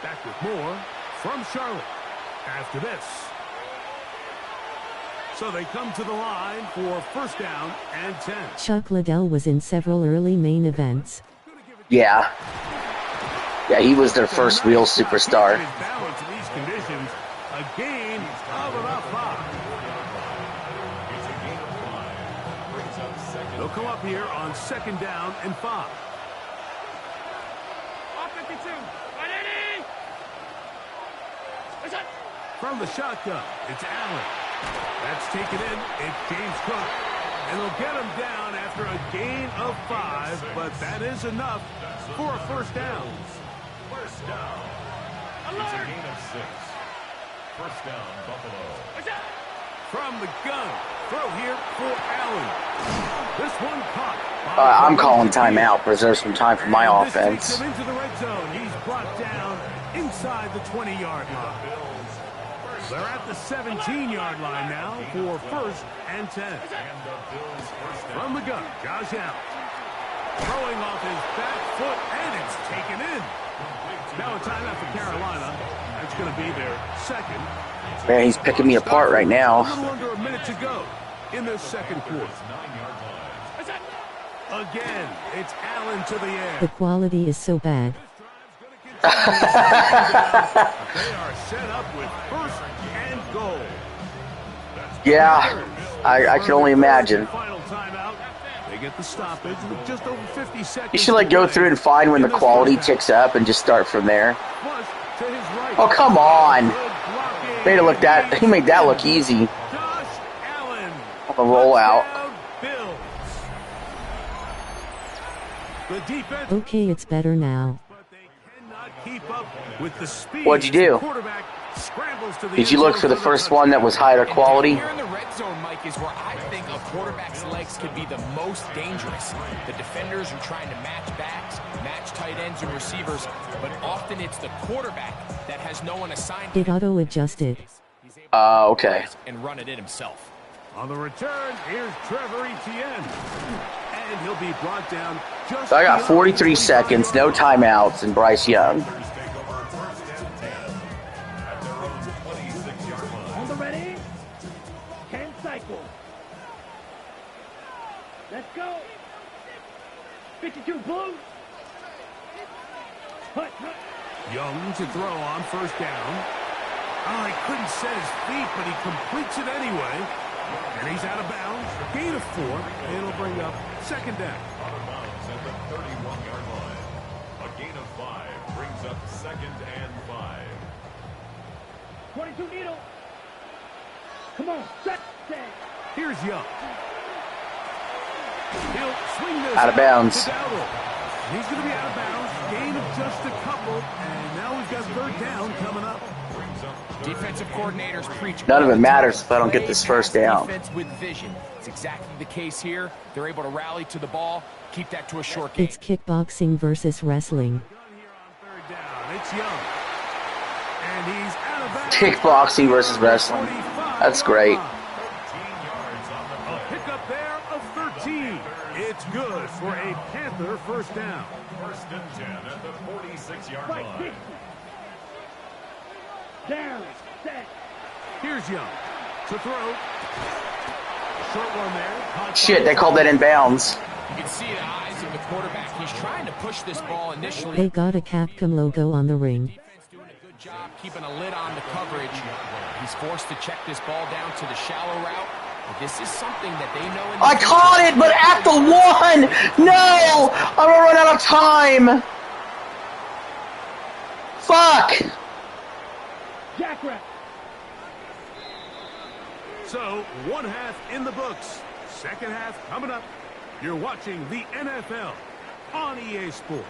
Back with more from Charlotte after this. So they come to the line for 1st down and 10. Chuck Liddell was in several early main events. Yeah. Yeah, he was their first real superstar. Balance in these conditions, a gain of about 5. They'll come up here on 2nd down and 5. Off 52. Ready? From the shotgun, it's Allen. That's taken in. It's James Cook. And they'll get him down after a gain of 5, but that is enough for a first down. First down. It's a gain of 6. First down, Buffalo. From the gun, throw here for Allen. This one caught. I'm calling timeout. Preserve some time for my offense. This takes him into the red zone. He's brought down inside the 20-yard line. They're at the 17-yard line now for 1st and 10. From the gun, Josh Allen. Throwing off his back foot, and it's taken in. Now a timeout for Carolina. That's going to be their 2nd. Man, he's picking me apart right now. A little under a minute to go in the 2nd quarter. Again, it's Allen to the air. The quality is so bad. They are set up with 1st and goal. Yeah, I can only imagine. Final timeout. They get the stoppage with just over 50 seconds. You should like go through and find when the quality ticks up and just start from there. Oh, come on. Made it look that, he made that look easy. On the rollout. Okay, it's better now. What'd you do? Did you look for the first one that was higher quality? Here in the red zone, Mike, is where I think a quarterback's legs could be the most dangerous. The defenders are trying to match backs, match tight ends and receivers, but often it's the quarterback that has no one assigned. It auto-adjusted. Okay. And run it in himself. On the return, here's Trevor Etienne. And he'll be brought down just So I got 43 seconds, no timeouts, and Bryce Young. On the ready? 10 cycles. Let's go. 52 blue. Hut. Young to throw on 1st down. Oh, he couldn't set his feet, but he completes it anyway. And he's out of bounds. Gain of 4. It'll bring up 2nd down. Out of bounds at the 31-yard line. A gain of 5 brings up 2nd and 5. 22 needle. Come on, set. Here's Young. He'll swing this Out of bounds. to Darnold. He's going to be out of bounds. gain of just a couple, and now we've got third down coming up. Defensive coordinators preach. None of it matters if I don't get this first down. Defense with vision. It's exactly the case here. They're able to rally to the ball, keep that to a short game. It's kickboxing versus wrestling. It's Young. And he's out of bounds. Kickboxing versus wrestling. That's great. A pickup there of 13. It's good for a Panther first down. First and 10 at the 46-yard line. Down, set. Here's Young to throw. Short one there. Shit, they called that in bounds. You can see the eyes of the quarterback. He's trying to push this ball initially. They got a Capcom logo on the ring. Defense doing a good job keeping a lid on the coverage. He's forced to check this ball down to the shallow route. But this is something that they know. In the I caught it, but at the one! No! I'm gonna run out of time! Fuck! Jackrabbit. So, one half in the books. Second half coming up. You're watching the NFL on EA Sports.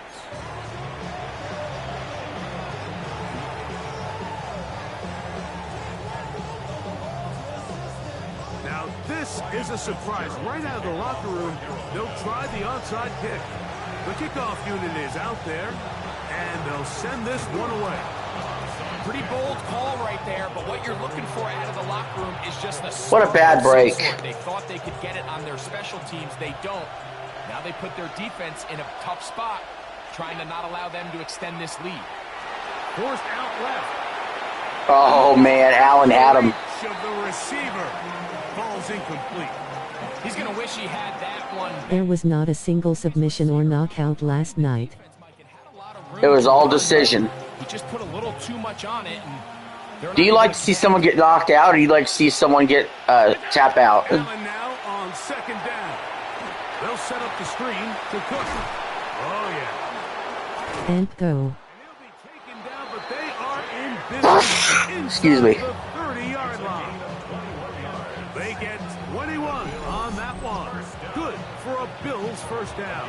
Now, this is a surprise. Right out of the locker room, they'll try the onside kick. The kickoff unit is out there, and they'll send this one away. Pretty bold call right there, but what you're looking for out of the locker room is just a What a bad break. They thought they could get it on their special teams. They don't. Now they put their defense in a tough spot, trying to not allow them to extend this lead. Forced out left. Oh, man, Allen had him. Of the receiver. Ball's incomplete. He's going to wish he had that one. There was not a single submission or knockout last night. It was all decision. He just put a little too much on it. Do you like to see someone get knocked out, or do you like to see someone get tap out? Allen now on second down. They'll set up the screen to Cook. Oh, yeah. And go. And he'll be taken down, but they are in business. Excuse me. The 30-yard line. They get 21 on that one. Good for a Bills first down.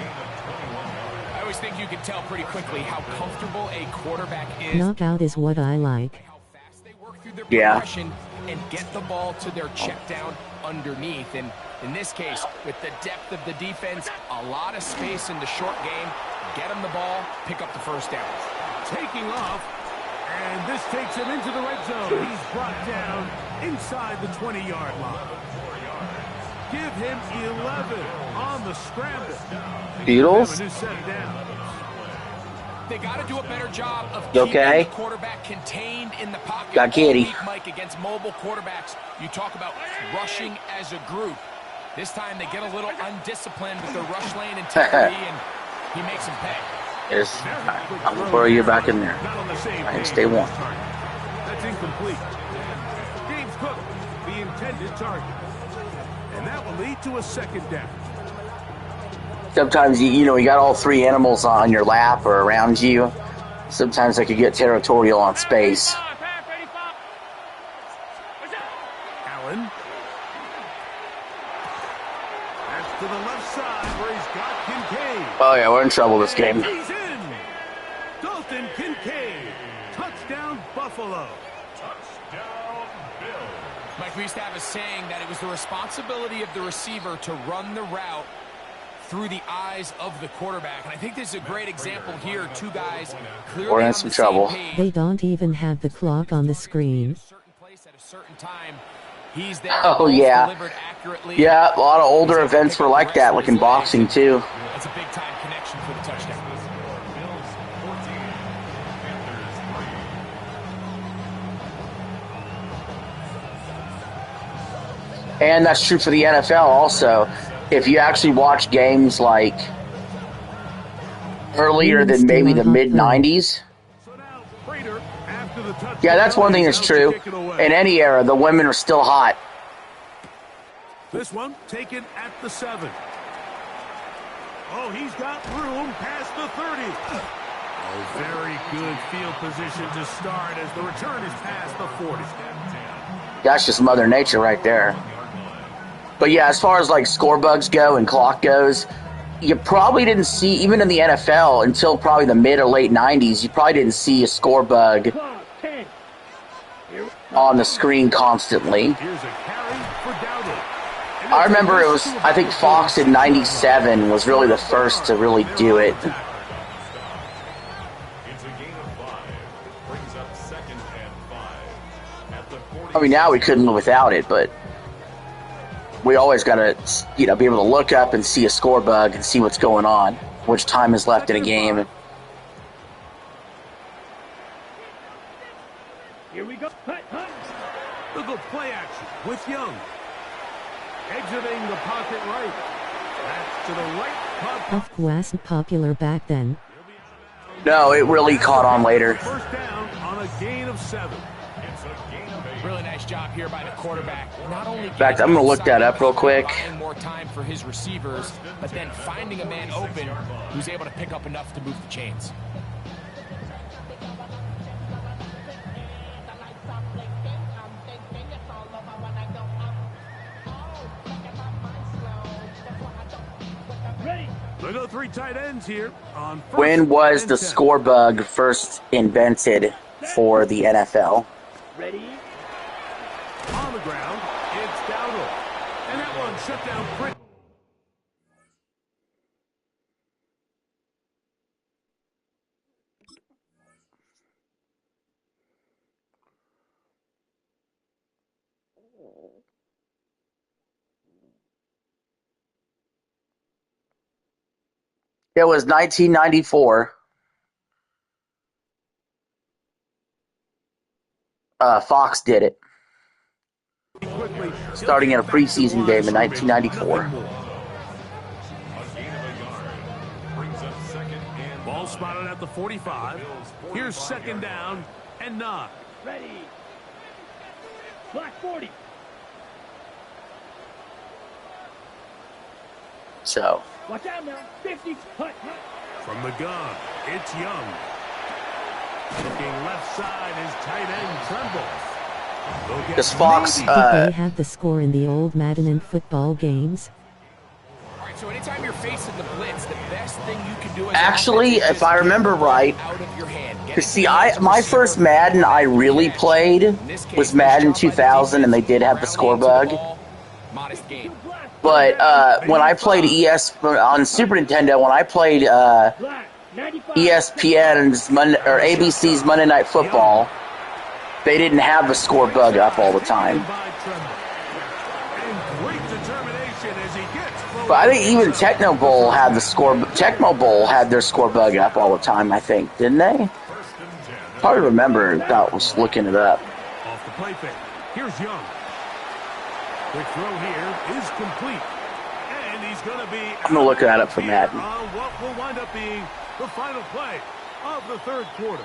I always think you can tell pretty quickly how comfortable a quarterback is. Knockout is what I like. How fast they work through their Yeah. progression and get the ball to their check down underneath. And in this case, with the depth of the defense, a lot of space in the short game, get him the ball, pick up the first down. Taking off, and this takes him into the red zone. He's brought down inside the 20-yard line. Give him 11 on the scramble. Beatles? They got to do a better job of You keeping okay? the quarterback contained in the pocket. Got kitty. All week, Mike, against mobile quarterbacks, you talk about rushing as a group. This time they get a little undisciplined with their rush lane integrity, and he makes them pay. Yes. I'm gonna throw you back in there. And stay warm. That's incomplete. James Cook, the intended target. And that will lead to a second down. Sometimes you got all three animals on your lap or around you. Sometimes they could get territorial on space. Allen. That's to the left side where he's got Kincaid. Oh yeah, we're in trouble this game. He's in. Dalton Kincaid. Touchdown Buffalo. Touchdown, Bill. Mike, we used to have a saying that it was the responsibility of the receiver to run the route through the eyes of the quarterback. And I think this is a great example here. Two guys clearly We're in on some the same trouble. page. They don't even have the clock on the screen. A certain place at a certain time. He's there. Oh, Both yeah. delivered accurately. Yeah, a lot of older events were like that, like in boxing too. That's a big time connection for the touchdown. Bills 14, Panthers 3. And that's true for the NFL also. If you actually watch games like earlier than maybe the mid-90s, yeah, that's one thing that's true. In any era, the women are still hot. This one taken at the 7. Oh, he's got room past the 30. Oh, very good field position to start as the return is past the 40. That's just Mother Nature right there. But yeah, as far as like score bugs go and clock goes, you probably didn't see, even in the NFL, until probably the mid or late 90s, you probably didn't see a score bug on the screen constantly. I remember it was, I think Fox in 97 was really the first to really do it. I mean, now we couldn't live without it, but we always got to, be able to look up and see a score bug and see what's going on, which time is left in a game. Here we go. Look at play action with Young. Exiting the pocket right. That's to the right. Puff wasn't popular back then. No, it really caught on later. First down on a gain of 7. Really nice job here by the quarterback. Not only in fact, I'm going to look that up real quick. Buying more time for his receivers, but then finding a man open who's able to pick up enough to move the chains. Look at the 3 tight ends here on first. When was the score bug first invented for the NFL? Ready? On the ground, it's Darnold. And that one shut down quick. It was 1994. Fox did it. Starting in a preseason game in 1994. Ball spotted at the 45. Here's second down and 9. Ready. Black 40. So. Watch out now. 50. Hut. From the gun, it's Young. Looking left side, his tight end Tremble. Does Fox, Did they have the score in the old Madden and football games? All right, so anytime you're facing the blitz, the best thing you can do as actually, if I remember right, see, my first Madden I really played was Madden 2000, and they did have the score bug. But when I played on Super Nintendo, when I played ESPN's or ABC's Monday Night Football, they didn't have the score bug up all the time. But I think even Tecmo Bowl had their score bug up all the time, I think, didn't they? Probably remember that was looking it up. Off the play fake. Here's Young. Quick throw here is complete. And he's going to be... I'm going to look that up for Madden. What will wind up being the final play of the third quarter.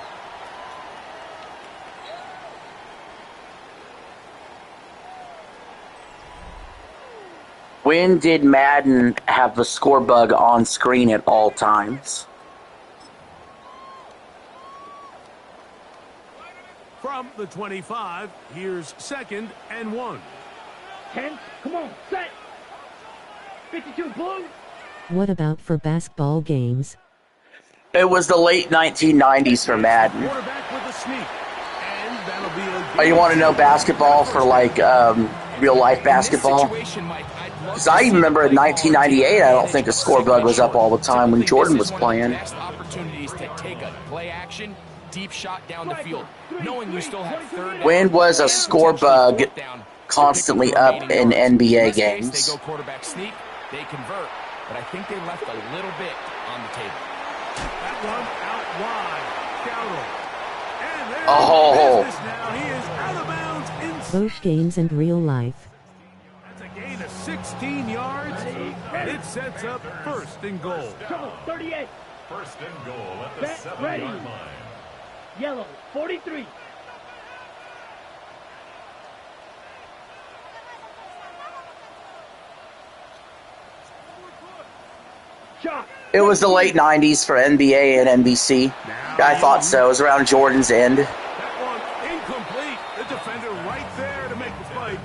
When did Madden have the score bug on screen at all times? From the 25, here's second and 1. 10, come on, set. 52, blue. What about for basketball games? It was the late 1990s for Madden. Quarterback with a sneak. And that'll be a oh, you want to know basketball for like real life basketball? Because I even remember in 1998, I don't think the score bug was up all the time when Jordan was playing. Best opportunities to take a play action, deep shot down the field, knowing you still have third. When was a score bug constantly up in NBA games? They go quarterback sneak, they convert, but I think they left a little bit on the table. That one out wide. Darnold. And oh. Now he is out of bounds in both games and real life. 16 yards. It sets up first and goal. 38. First and goal at the 7-yard line. Yellow, 43. It was the late 90s for NBA and NBC. I thought so. It was around Jordan's end. That one incomplete. The defender right there to make the fight.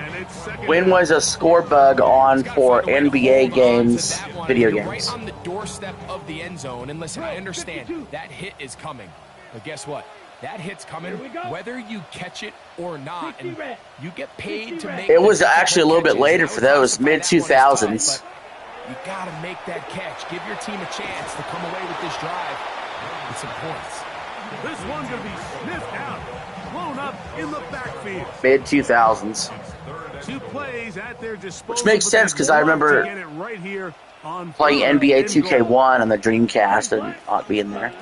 And it's second When was a score bug on for NBA games, video games? Right on the doorstep of the end zone. And listen, I understand that hit is coming. But guess what? That hit's coming whether you catch it or not. And you get paid to make it. Was actually a little bit later for those, mid-2000s. You got to make that catch. Give your team a chance to come away with this drive with some points. This one's going to be sniffed out, blown up in the backfield. Mid-2000s. 2 plays at their disposal. Which makes sense because I remember right here on playing NBA 2K1 on the Dreamcast and not being there.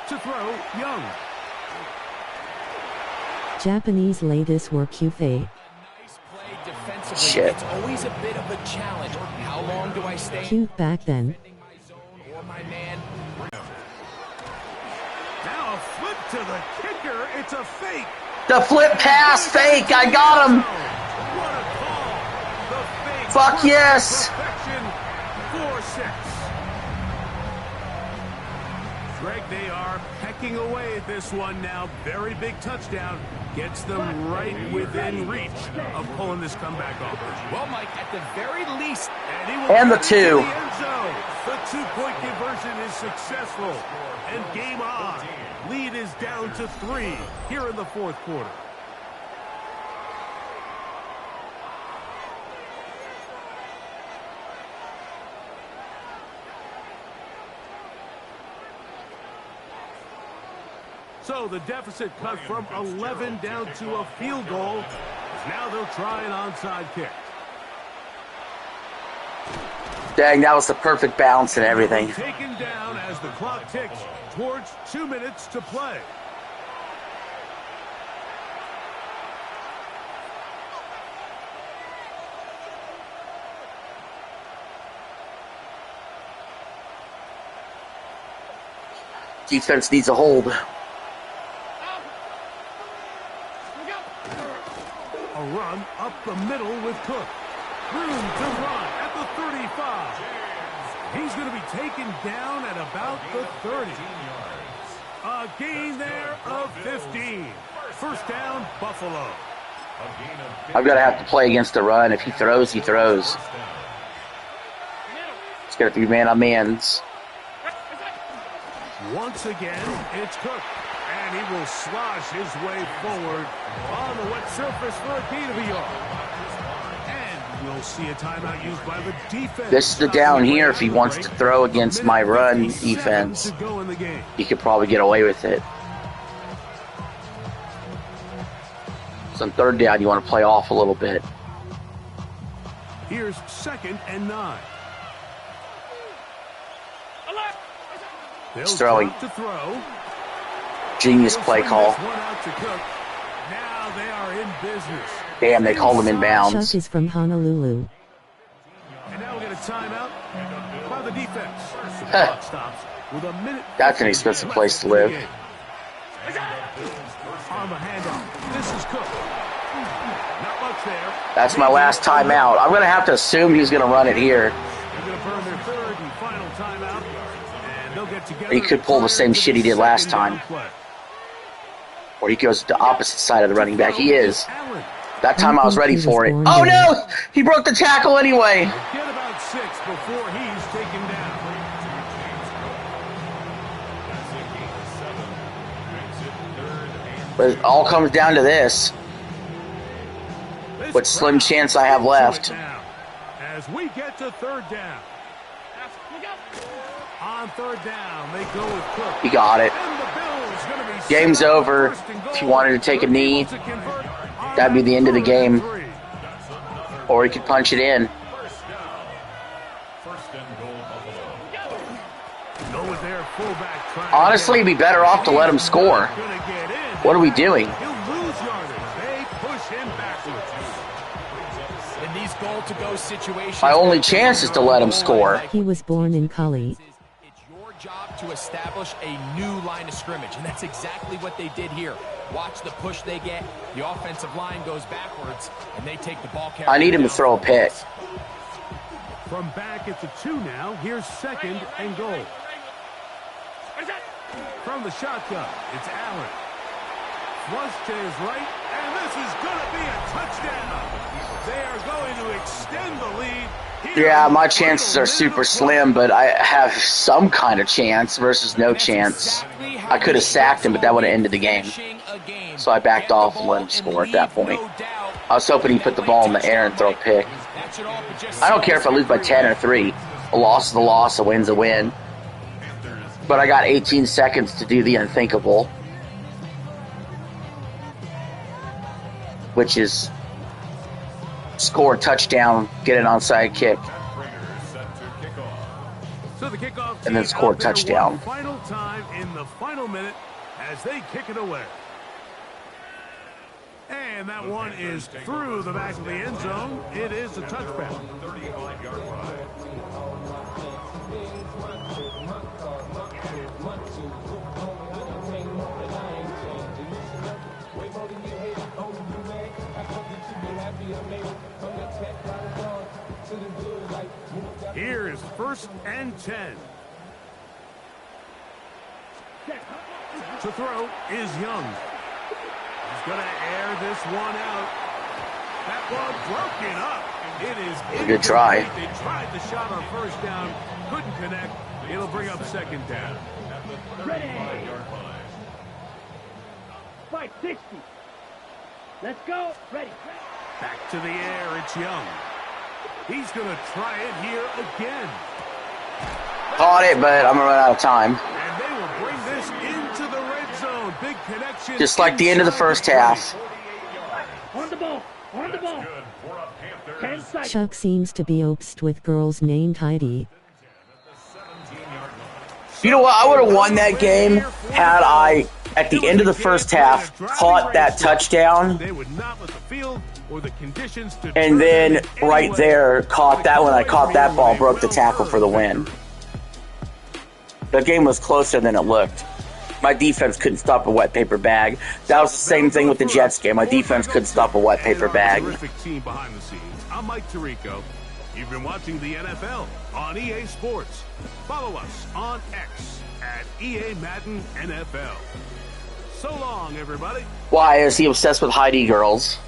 To throw, Young. Japanese ladies were QFA. Shit. It's always a bit of a challenge. How long do I stay? Cute back then. Now a flip to the kicker. It's a fake. The flip pass fake. I got him. What a call. The fake. Fuck yes. Perfection. 4-6. Greg, they are pecking away at this one now. Very big touchdown. Gets them right within reach of pulling this comeback off. Well, Mike, at the very least. And the 2. The 2-point conversion is successful. And game on. Lead is down to 3 here in the 4th quarter. So the deficit cut from 11 down to a field goal. Now they'll try an onside kick. Dang, that was the perfect bounce and everything. Taken down as the clock ticks towards 2 minutes to play. Defense needs a hold. A run up the middle with Cook. Room to run at the 35. He's going to be taken down at about the 30. A gain there of 15. First down, Buffalo. I've got to have to play against the run. If he throws, he throws. It's going to be man-on-mans. Once again, it's Cook. And he will slosh his way forward on the wet surface for a gain of a yard. And we'll see a timeout used by the defense. This is the down here if he wants to throw against my run defense. He could probably get away with it. So on 3rd down, you want to play off a little bit. Here's 2nd and 9. He's throwing. To throw. Genius play call. Now they are in business. Damn, they called him inbounds. Chuck is from Honolulu. And now we get a timeout by the defense. The clock stops with a minute. That's an expensive place to live. On the handoff. This is Cook. Not much there. That's my last timeout. I'm going to have to assume he's going to run it here. They're going to burn their 3rd and final timeout. And they'll get together. He could pull the same shit he did last time. Or he goes to the opposite side of the running back. He is. That time I was ready for it. Oh no! He broke the tackle anyway. Get about 6 before he's taken down. But it all comes down to this. What slim chance I have left. As we get to 3rd down. On 3rd down, they go with Cook. He got it. Game's over. If he wanted to take a knee, that'd be the end of the game. Or he could punch it in. Honestly, it'd be better off to let him score. What are we doing? In these goal-to-go situations, My only chance is to let him score. He was born in Cali. job to establish a new line of scrimmage, and that's exactly what they did here. Watch the push they get. The offensive line goes backwards, and they take the ball carrier. I need him to throw a pick. From back at the 2 now. Here's 2nd and goal. From the shotgun, it's Allen. Flush to his right. And this is going to be a touchdown. They are going to extend the lead. Yeah, my chances are super slim, but I have some kind of chance versus no chance. I could have sacked him, but that would have ended the game. So I backed off and let him score at that point. I was hoping he'd put the ball in the air and throw a pick. I don't care if I lose by 10 or 3. A loss is a loss, a win's a win. But I got 18 seconds to do the unthinkable, which is score a touchdown, get an onside kick, So the kickoff and then score a touchdown. Final time in the final minute as they kick it away. And that one is through the back of the end zone. It is a touchback. 35-yard line. Here is 1st and 10. To throw is Young. He's going to air this one out. That ball broken up. It is Good try. They tried the shot on 1st down. Couldn't connect. It'll bring up 2nd down. Ready. 560. Let's go. Ready. Back to the air. It's Young. He's going to try it here again. Caught it, but I'm going to run out of time. And they will bring this into the red zone. Big connection. Just like the end of the first half. On the ball. On the ball. 10 seconds. Chuck seems to be obsessed with girls named Heidi. You know what? I would have won that game had I, at the end of the first half, caught that touchdown. They would not let the field or the conditions And then right there, caught that when I caught that ball, broke the tackle for the win. The game was closer than it looked. My defense couldn't stop a wet paper bag. That was the same thing with the Jets game. My defense couldn't stop a wet paper bag. Terrific team behind the scenes. I'm Mike Tirico. You've been watching the NFL on EA Sports. Follow us on X at EA Madden NFL. So long, everybody. Why is he obsessed with Heidi girls?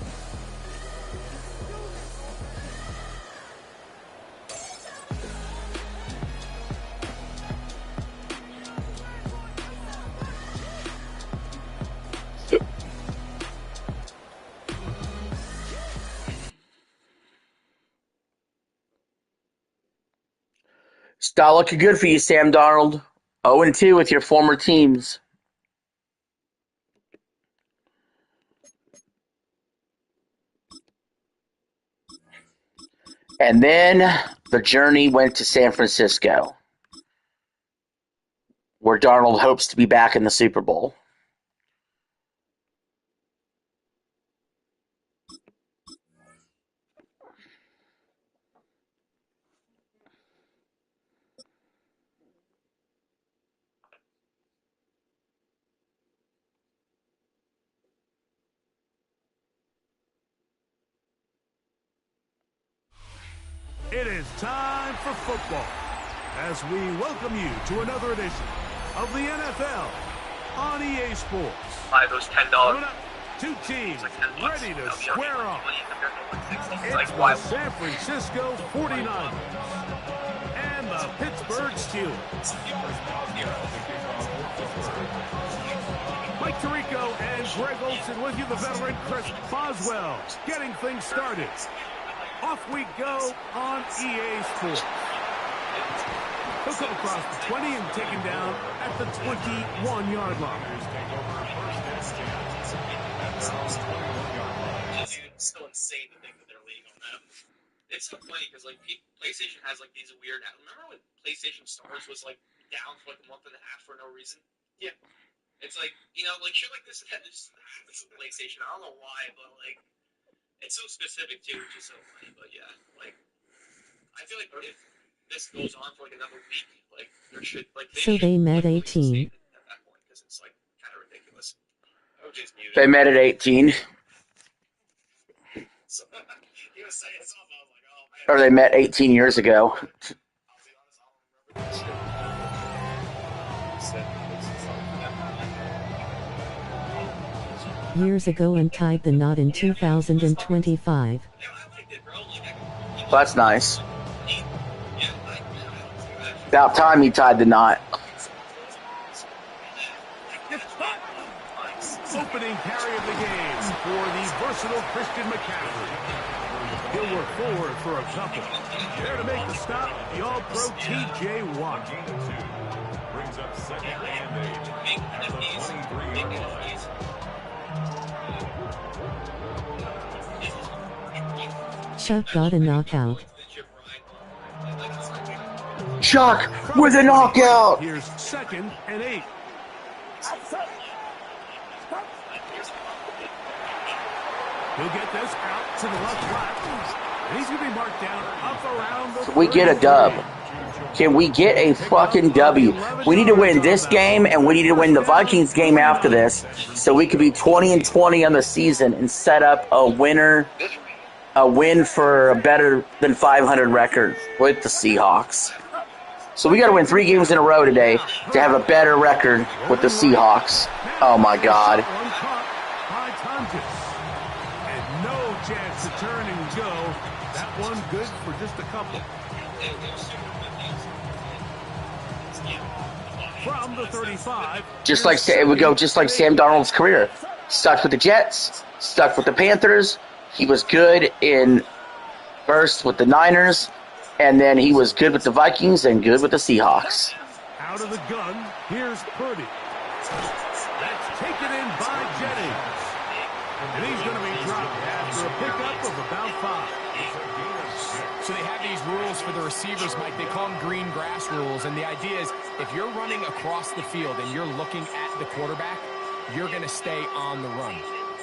It's not looking good for you, Sam Darnold. 0-2 with your former teams. And then the journey went to San Francisco, where Darnold hopes to be back in the Super Bowl. It is time for football as we welcome you to another edition of the NFL on EA Sports. Buy those $10. Coming up, two teams ready to square off. It's the San Francisco 49ers and the Pittsburgh Steelers. Mike Tirico and Greg Olson with you, the veteran Chris Boswell, getting things started. Off we go on EA Sports. He'll come across the 20 and taken down at the 21-yard line. It's so insane to think that they're leading on them. It's so funny because like PlayStation has like these weird. Remember when PlayStation Stars was like down for like a month and a half for no reason? Yeah. It's like, you know, like shit like this happens with PlayStation. I don't know why, but like. It's so specific too, which is so funny. But yeah, like I feel like if this goes on for like another week, like there should like So they met 18. at that point because it's like kind of ridiculous. OJ's muted. They met at 18. So, he was saying something. I was like, oh man. Or they met 18 years ago. years ago and tied the knot in 2025. That's nice. About time he tied the knot. Opening carry of the game for the versatile Christian McCaffrey. He'll work forward for a couple. There to make the stop, the All-Pro T.J. Watt. Brings up second and 8 at the 23-yard line. Chuck got a knockout. Chuck with a knockout. Here's second and 8. He'll get this out to the left flat. And he's going to be marked down up around the... Can we get a dub? Can we get a fucking W? We need to win this game, and we need to win the Vikings game after this, so we could be 20-20 on the season and set up a win for a better than 500 record with the Seahawks. So we got to win 3 games in a row today to have a better record with the Seahawks. Oh my God. And no chance to turn and go. That one good for just a couple. From the 35. It would go just like Sam Darnold's career. Stuck with the Jets, stuck with the Panthers. He was good in first with the Niners, and then he was good with the Vikings and good with the Seahawks. Out of the gun, here's Purdy. That's taken in by Jennings. And he's going to be dropped after a pickup of about 5. So they have these rules for the receivers, Mike. They call them green grass rules. And the idea is if you're running across the field and you're looking at the quarterback, you're going to stay on the run.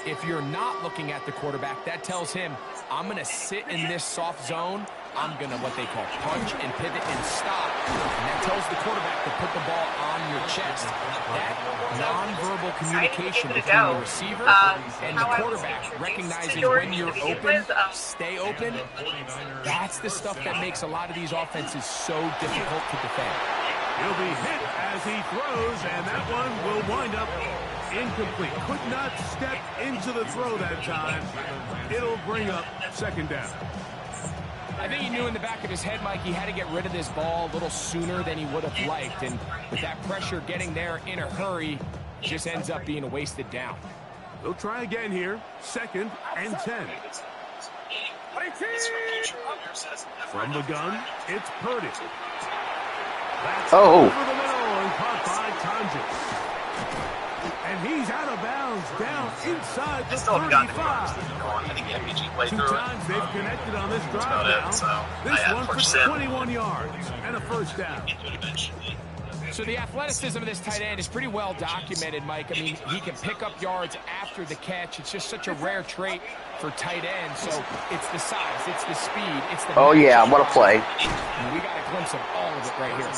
If you're not looking at the quarterback, that tells him, I'm going to sit in this soft zone. I'm going to what they call punch and pivot and stop. And that tells the quarterback to put the ball on your chest. That nonverbal communication between the receiver and the quarterback, recognizing when you're open, stay open, that's the stuff that makes a lot of these offenses so difficult to defend. He'll be hit as he throws, and that one will wind up incomplete. Could not step into the throw that time. It'll bring up second down. I think he knew in the back of his head, Mike, he had to get rid of this ball a little sooner than he would have liked. And with that pressure getting there in a hurry, just ends up being a wasted down. They'll try again here. Second and 10. From the gun, it's Purdy. That's over the middle and caught by Tonjes. And he's out of bounds, down inside the 35. Two times they've connected on this drive now. This one for 21 yards and a first down. So the athleticism of this tight end is pretty well documented, Mike. I mean, he can pick up yards after the catch. It's just such a rare trait for tight ends. So it's the size, it's the speed, it's the... Oh, yeah, what a play. And we got a glimpse of all of it right here.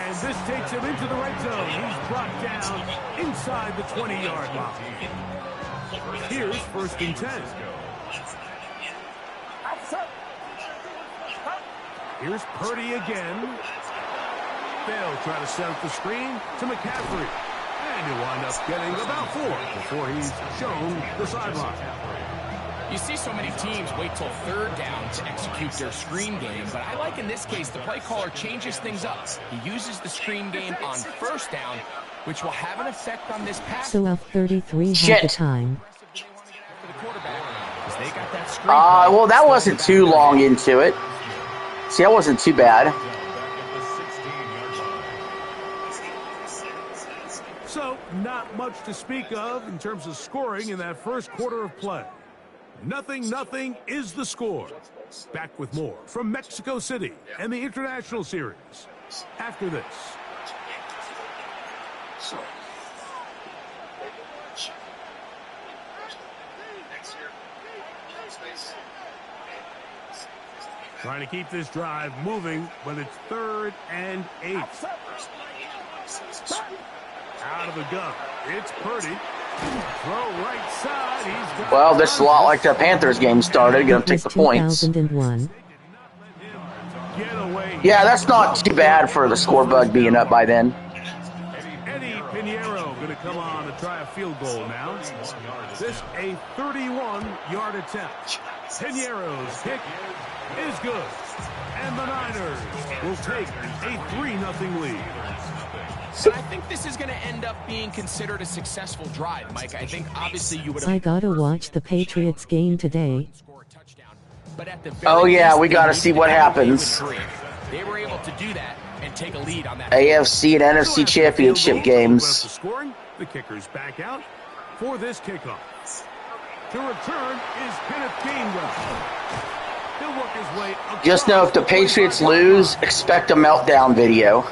And this takes him into the red zone. He's brought down inside the 20-yard line. Here's first and 10. Here's Purdy again. They'll try to set up the screen to McCaffrey. And he'll wind up getting about 4 before he's shown the sideline. You see so many teams wait till third down to execute their screen game, but I like in this case the play caller changes things up. He uses the screen game on first down, which will have an effect on this pass. So off 33 had the time. Well, that wasn't too long into it. See, that wasn't too bad. So, not much to speak of in terms of scoring in that first quarter of play. 0-0 is the score. Back with more from Mexico City and the International Series after this. Trying to keep this drive moving, but it's 3rd and 8. Out of the gun, it's Purdy. Throw right side. He's got well, this is a lot like the Panthers game started. Going to take the points. 2001. Yeah, that's not too bad for the score bug being up by then. Eddie Pinheiro going to come on to try a field goal now. This a 31-yard attempt. Piñeiro's kick is good. And the Niners will take a 3-0 lead. So I think this is going to end up being considered a successful drive, Mike. I think obviously you would have... I gotta watch the Patriots game today. But at the Oh very yeah, least, we they gotta needed see to what come away happens. with 3. They were able to do that and take a lead on that. AFC and NFC championship games. Scoring, the kicker's back out for this kickoff. To return is Kenneth Gainwell. He'll work his way across. Just know if the Patriots lose, expect a meltdown video.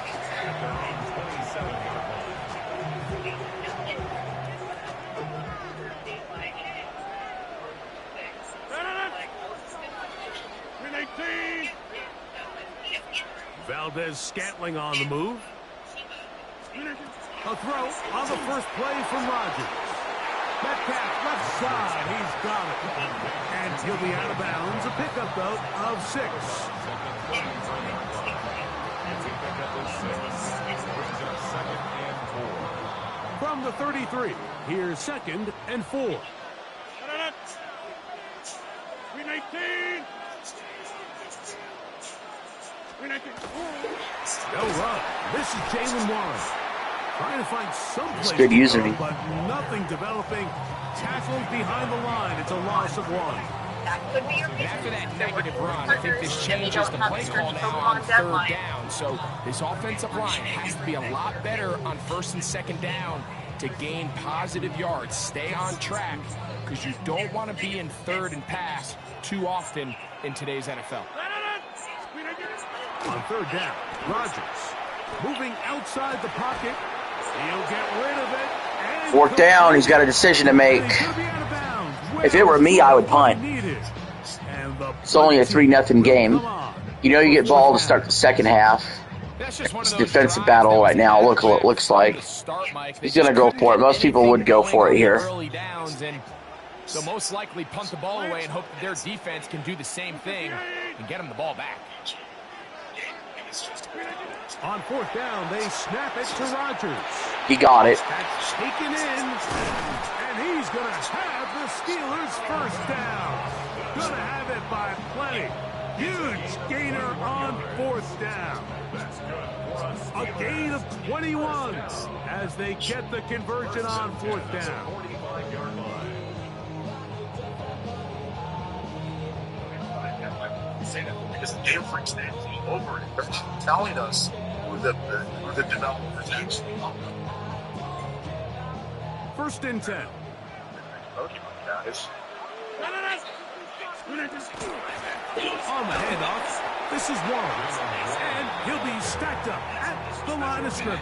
Valdez-Scantling on the move. A throw on the first play from Rodgers. Metcalf left side, he's got it. And he'll be out of bounds. A pickup, though, of 6. From the 33, here's 2nd and 4. 319. No run. This is Jalen Warren. Trying to find some place good to username. go, but nothing developing. Tackled behind the line. It's a loss of 1. And after that negative run, I think this changes the play call now on 3rd down. So this offensive line has to be a lot better on 1st and 2nd down to gain positive yards. Stay on track because you don't want to be in 3rd and pass too often in today's NFL. On 3rd down, Rodgers moving outside the pocket. He'll get rid of it. And 4th down, he's got a decision to make. If it were me, I would punt. It's only a 3-0 game. You know you get ball to start the second half. It's a defensive battle right now, look what it looks like. He's going to go for it. Most people would go for it here. So most likely punt the ball away and hope that their defense can do the same thing and get them the ball back. On 4th down, they snap it to Rodgers. He got it. That's taken in, and he's going to have the Steelers' 1st down. Going to have it by plenty. Huge gainer on 4th down. A gain of 21 as they get the conversion on 4th down. Because the game freaks that over it. They're telling us who the developers actually are. 1st and 10. Guys. On the handoff, this is Warren. And he'll be stacked up at the line of scrimmage.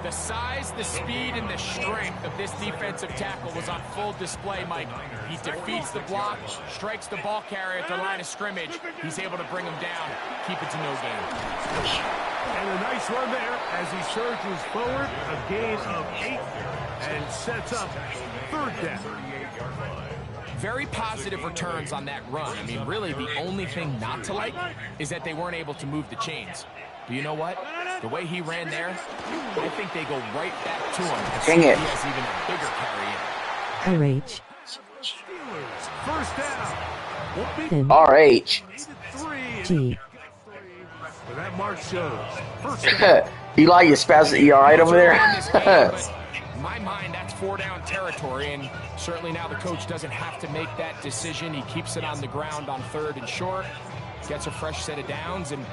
The size, the speed, and the strength of this defensive tackle was on full display, Mike. He defeats the block, strikes the ball carrier at the line of scrimmage. He's able to bring him down, keep it to no gain. And a nice run there as he surges forward. A gain of 8 and sets up 3rd down. Very positive returns on that run. I mean, really, the only thing not to like is that they weren't able to move the chains. But you know what? The way he ran there, I think they go right back to him. Dang it. He has even a bigger carry in. RH. First down. RH. G. That mark shows. First down. You like your spaz? You all right over there? In my mind, that's 4-down territory, and certainly now the coach doesn't have to make that decision. He keeps it on the ground on 3rd and short, gets a fresh set of downs, and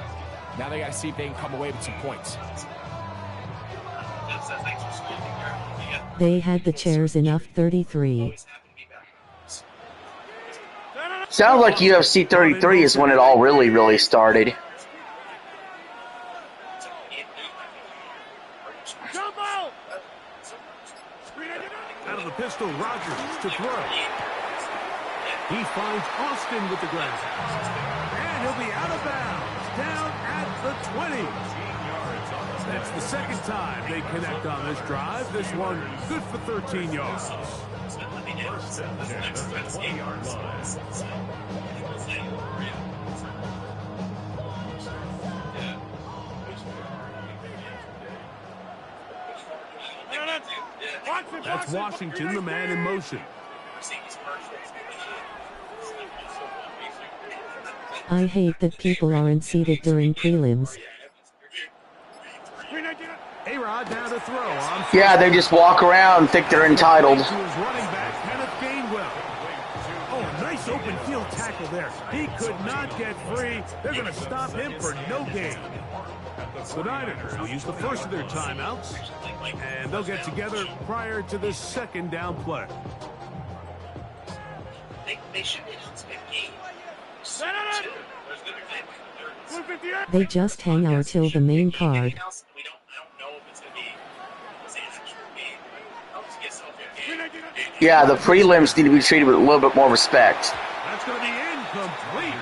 now they got to see if they can come away with some points. They had the chairs enough 33. Sounds like UFC 33 is when it all really started. Out of the pistol, Rodgers to throw. He finds Austin with the ground. And he'll be out of bounds, down at the 20. That's the 2nd time they connect on this drive. This one good for 13 yards. That's Washington, the man in motion. I hate that people aren't seated during prelims. A-Rod down to throw. Yeah, they just walk around and think they're entitled. Oh, nice open field tackle there. He could not get free. They're going to stop him for no gain. The Niners will use the first of their timeouts, and they'll get together prior to the second down play. They should be game. They just hang out till the main card. Yeah, the prelims need to be treated with a little bit more respect. That's going to be incomplete.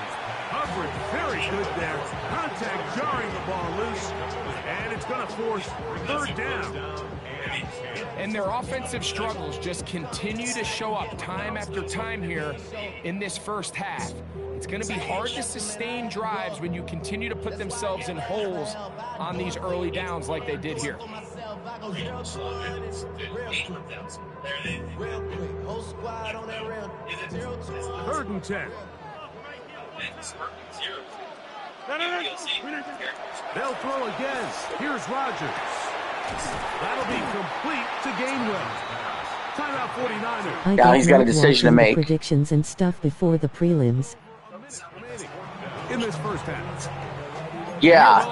Coverage very good there. Contact jarring the ball loose, and it's going to force third down. And their offensive struggles just continue to show up time after time here in this first half. It's going to be hard to sustain drives when you continue to put themselves in holes on these early downs like they did here. Third and 10. They'll throw again. Here's Rodgers. That'll be complete to Gainwell. Timeout 49ers. Yeah, he's got a decision to make. Predictions and stuff before the prelims. In this first half. Yeah,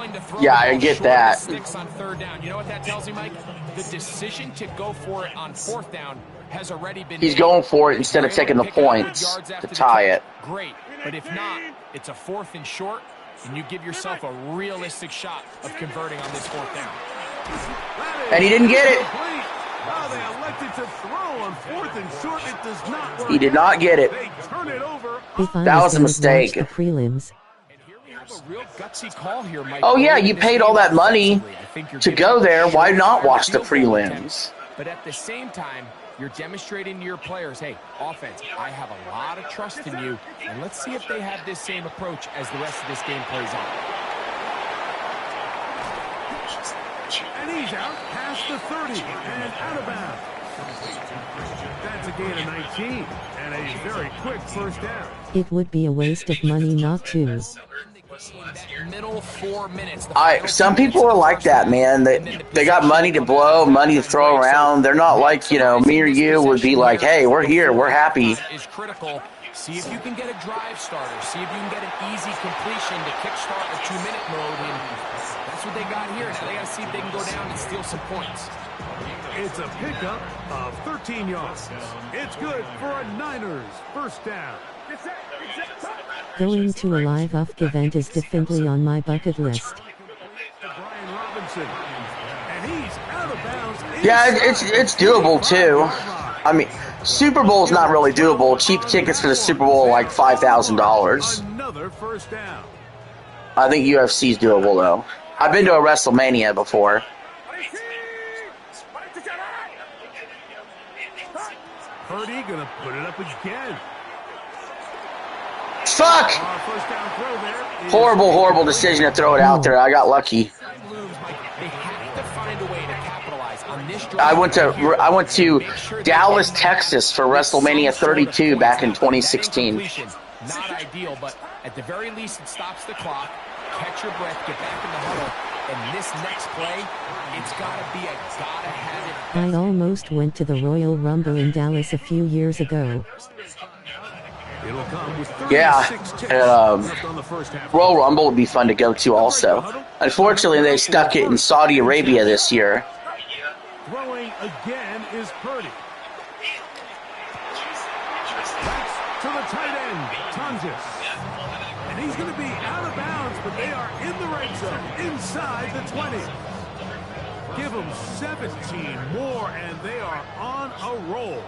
I get that. Sticks on third down. You know what that tells me, Mike? The decision to go for it on fourth down has already been. He's going for it instead of taking the points to tie it. Great, but if not, it's a fourth and short, and you give yourself a realistic shot of converting on this fourth down. And he didn't get it. Well, they elected to throw on fourth and short. It does not work. He did not get it. They turn it over. That was a mistake. The prelims. A real gutsy call here, Mike. Oh yeah, you paid all that money to go there. Why not watch the prelims? But at the same time, you're demonstrating to your players, hey, offense, I have a lot of trust in you, and let's see if they have this same approach as the rest of this game plays on. And he's out past the 30 and out of bounds. That's a gain of 19 and a very quick first down. It would be a waste of money not to. Middle 4 minutes. Some people are like that, man. They got money to blow, money to throw around. They're not like, me or you would be like, hey, we're here, we're happy. Is critical. See if you can get a drive starter. See if you can get an easy completion to kickstart a 2-minute mode. And that's what they got here. Now they got to see if they can go down and steal some points. It's a pickup of 13 yards. It's good for a Niners first down. Going to a live UFK event is definitely on my bucket list. Brian Robinson, and he's out of bounds. Yeah, it's doable too. I mean, Super Bowl's not really doable. Cheap tickets for the Super Bowl are like $5,000. Another first down. I think UFC's doable though. I've been to a WrestleMania before. Purdy gonna put it up again. Fuck! Horrible decision to throw it out there. I got lucky. I went to Dallas, Texas for WrestleMania 32 back in 2016. Not ideal, but at the very least it stops the clock. Catch your breath, get back in the huddle, and this next play, it's gotta be a gotta have it. I almost went to the Royal Rumble in Dallas a few years ago. Yeah, Royal Rumble would be fun to go to also. Unfortunately, they stuck it in Saudi Arabia this year. Throwing again is Purdy. That's to the tight end, Tonjes. And he's going to be out of bounds, but they are in the red zone, inside the 20. Give them 17 more, and they are on a roll.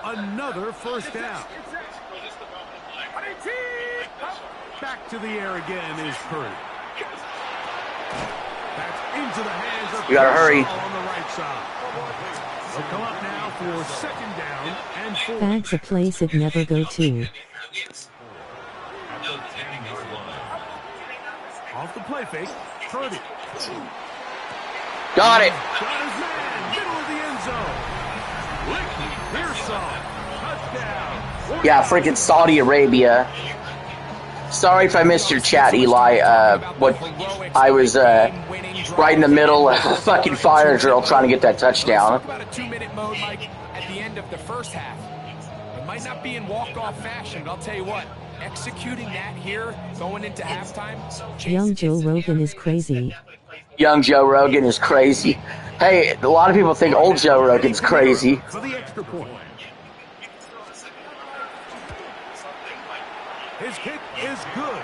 Another first down. Back to the air again is Purdy. That's into the hands of you gotta hurry. On the right side. They'll come up now for second down and 4. That's a place it never go to. Off the play fake, Purdy. Got it. Got his man, middle of the end zone. Yeah, freaking Saudi Arabia. Sorry if I missed your chat, Eli. I was right in the middle of a fucking fire drill trying to get that touchdown. About a 2-minute mode, Mike, at the end of the first half. It might not be in walk-off fashion, but I'll tell you what, executing that here, going into halftime. Young Joe Rogan is crazy. Young Joe Rogan is crazy. Hey, a lot of people think old Joe Rogan's crazy. For the extra point. His kick is good.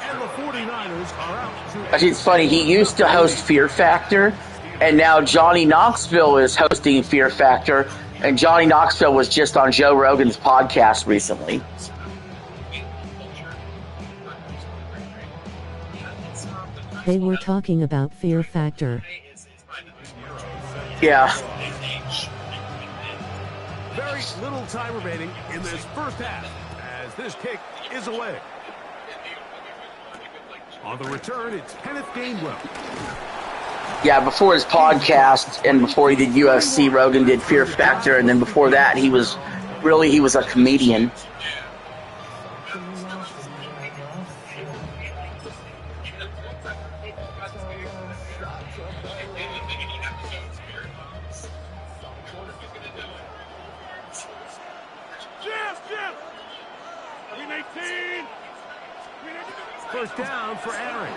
And the 49ers are out to... Actually, it's funny. He used to host Fear Factor, and now Johnny Knoxville is hosting Fear Factor, and Johnny Knoxville was just on Joe Rogan's podcast recently. They were talking about Fear Factor. Yeah. Very little time remaining in this first half as this kick is away. On the return, it's Kenneth Gainwell. Yeah, before his podcast and before he did UFC, Rogan did Fear Factor, and then before that, he was a comedian. First down for Aaron.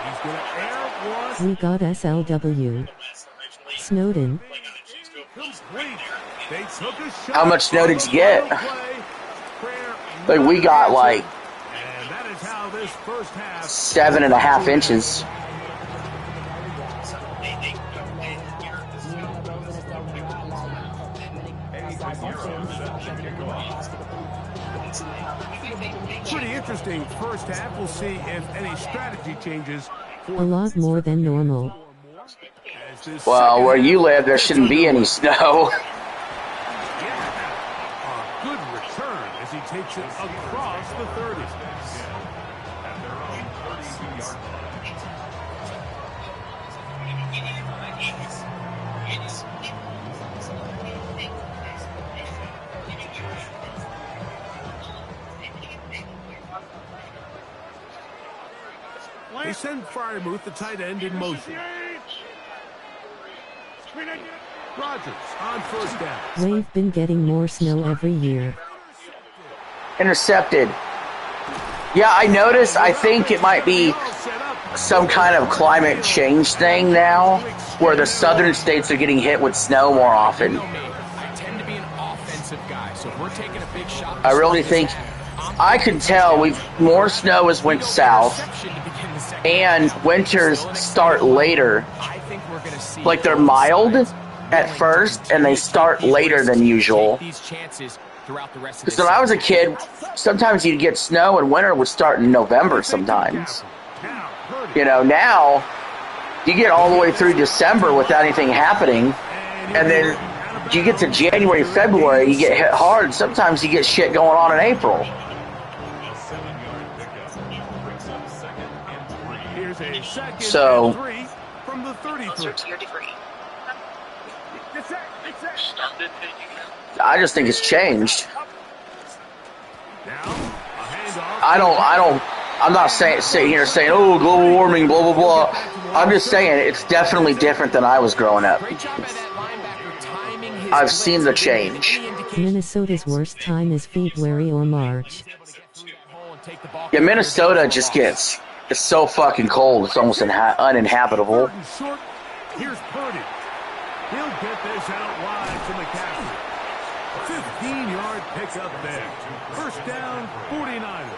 He's going to air one. We got SLW. Snowden. How much snow did you get? Like, we got like 7.5 inches. Pretty interesting first half. We'll see if any strategy changes. A lot more than normal. Well, where you live, there shouldn't be any snow. A good return as he takes it across the 30. At their own 32-yard They send Fryermuth, the tight end, in motion. Rodgers on first down. We've been getting more snow every year. Intercepted. Yeah, I noticed. I think it might be some kind of climate change thing now, where the southern states are getting hit with snow more often. I tend to be an offensive guy, so if we're taking a big shot. I really think I can tell more snow has went south, and winters start later. Like, they're mild at first, and they start later than usual. Because when I was a kid, sometimes you'd get snow, and winter would start in November sometimes. You know, now you get all the way through December without anything happening, and then you get to January, February, you get hit hard. Sometimes you get shit going on in April. So, from the 33. I just think it's changed. I'm not sitting here saying, oh, global warming, blah, blah, blah. I'm just saying it's definitely different than I was growing up. I've seen the change. Minnesota's worst time is February or March. Yeah, Minnesota just gets... It's so fucking cold, it's almost uninhabitable. Here's Purdy. He'll get this out wide to McCaffrey. 15-yard pickup there. First down, 49ers.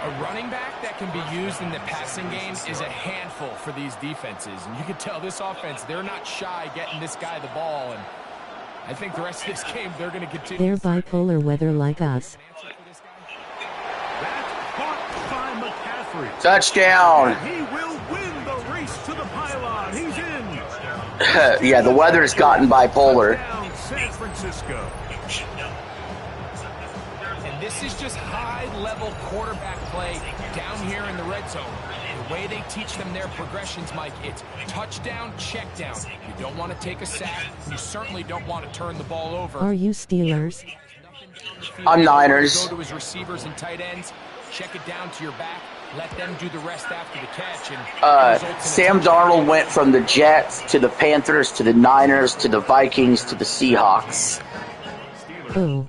A running back that can be used in the passing game is a handful for these defenses. And you can tell this offense, they're not shy getting this guy the ball. And I think the rest of this game, they're going to continue. They're bipolar weather like us. Touchdown. He will win the race to the pylon. He's in. Yeah, the weather's gotten bipolar. San Francisco. And this is just high-level quarterback play down here in the red zone. The way they teach them their progressions, Mike, it's touchdown, check down. You don't want to take a sack. You certainly don't want to turn the ball over. Are you Steelers? I'm Niners. Go to his receivers and tight ends, check it down to your back, let them do the rest after the catch. And Sam Darnold went from the Jets to the Panthers to the Niners to the Vikings to the Seahawks. Oh.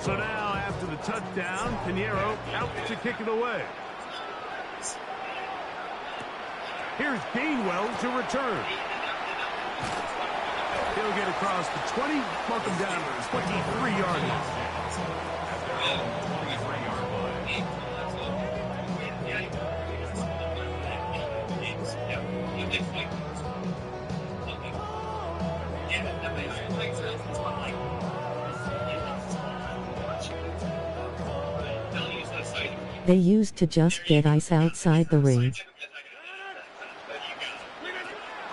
So now, after the touchdown, Pinheiro out to kick it away. Here's Gainwell to return. He'll get across the 20, mark him down to the 23-yard line. They used to just get ice outside the ring.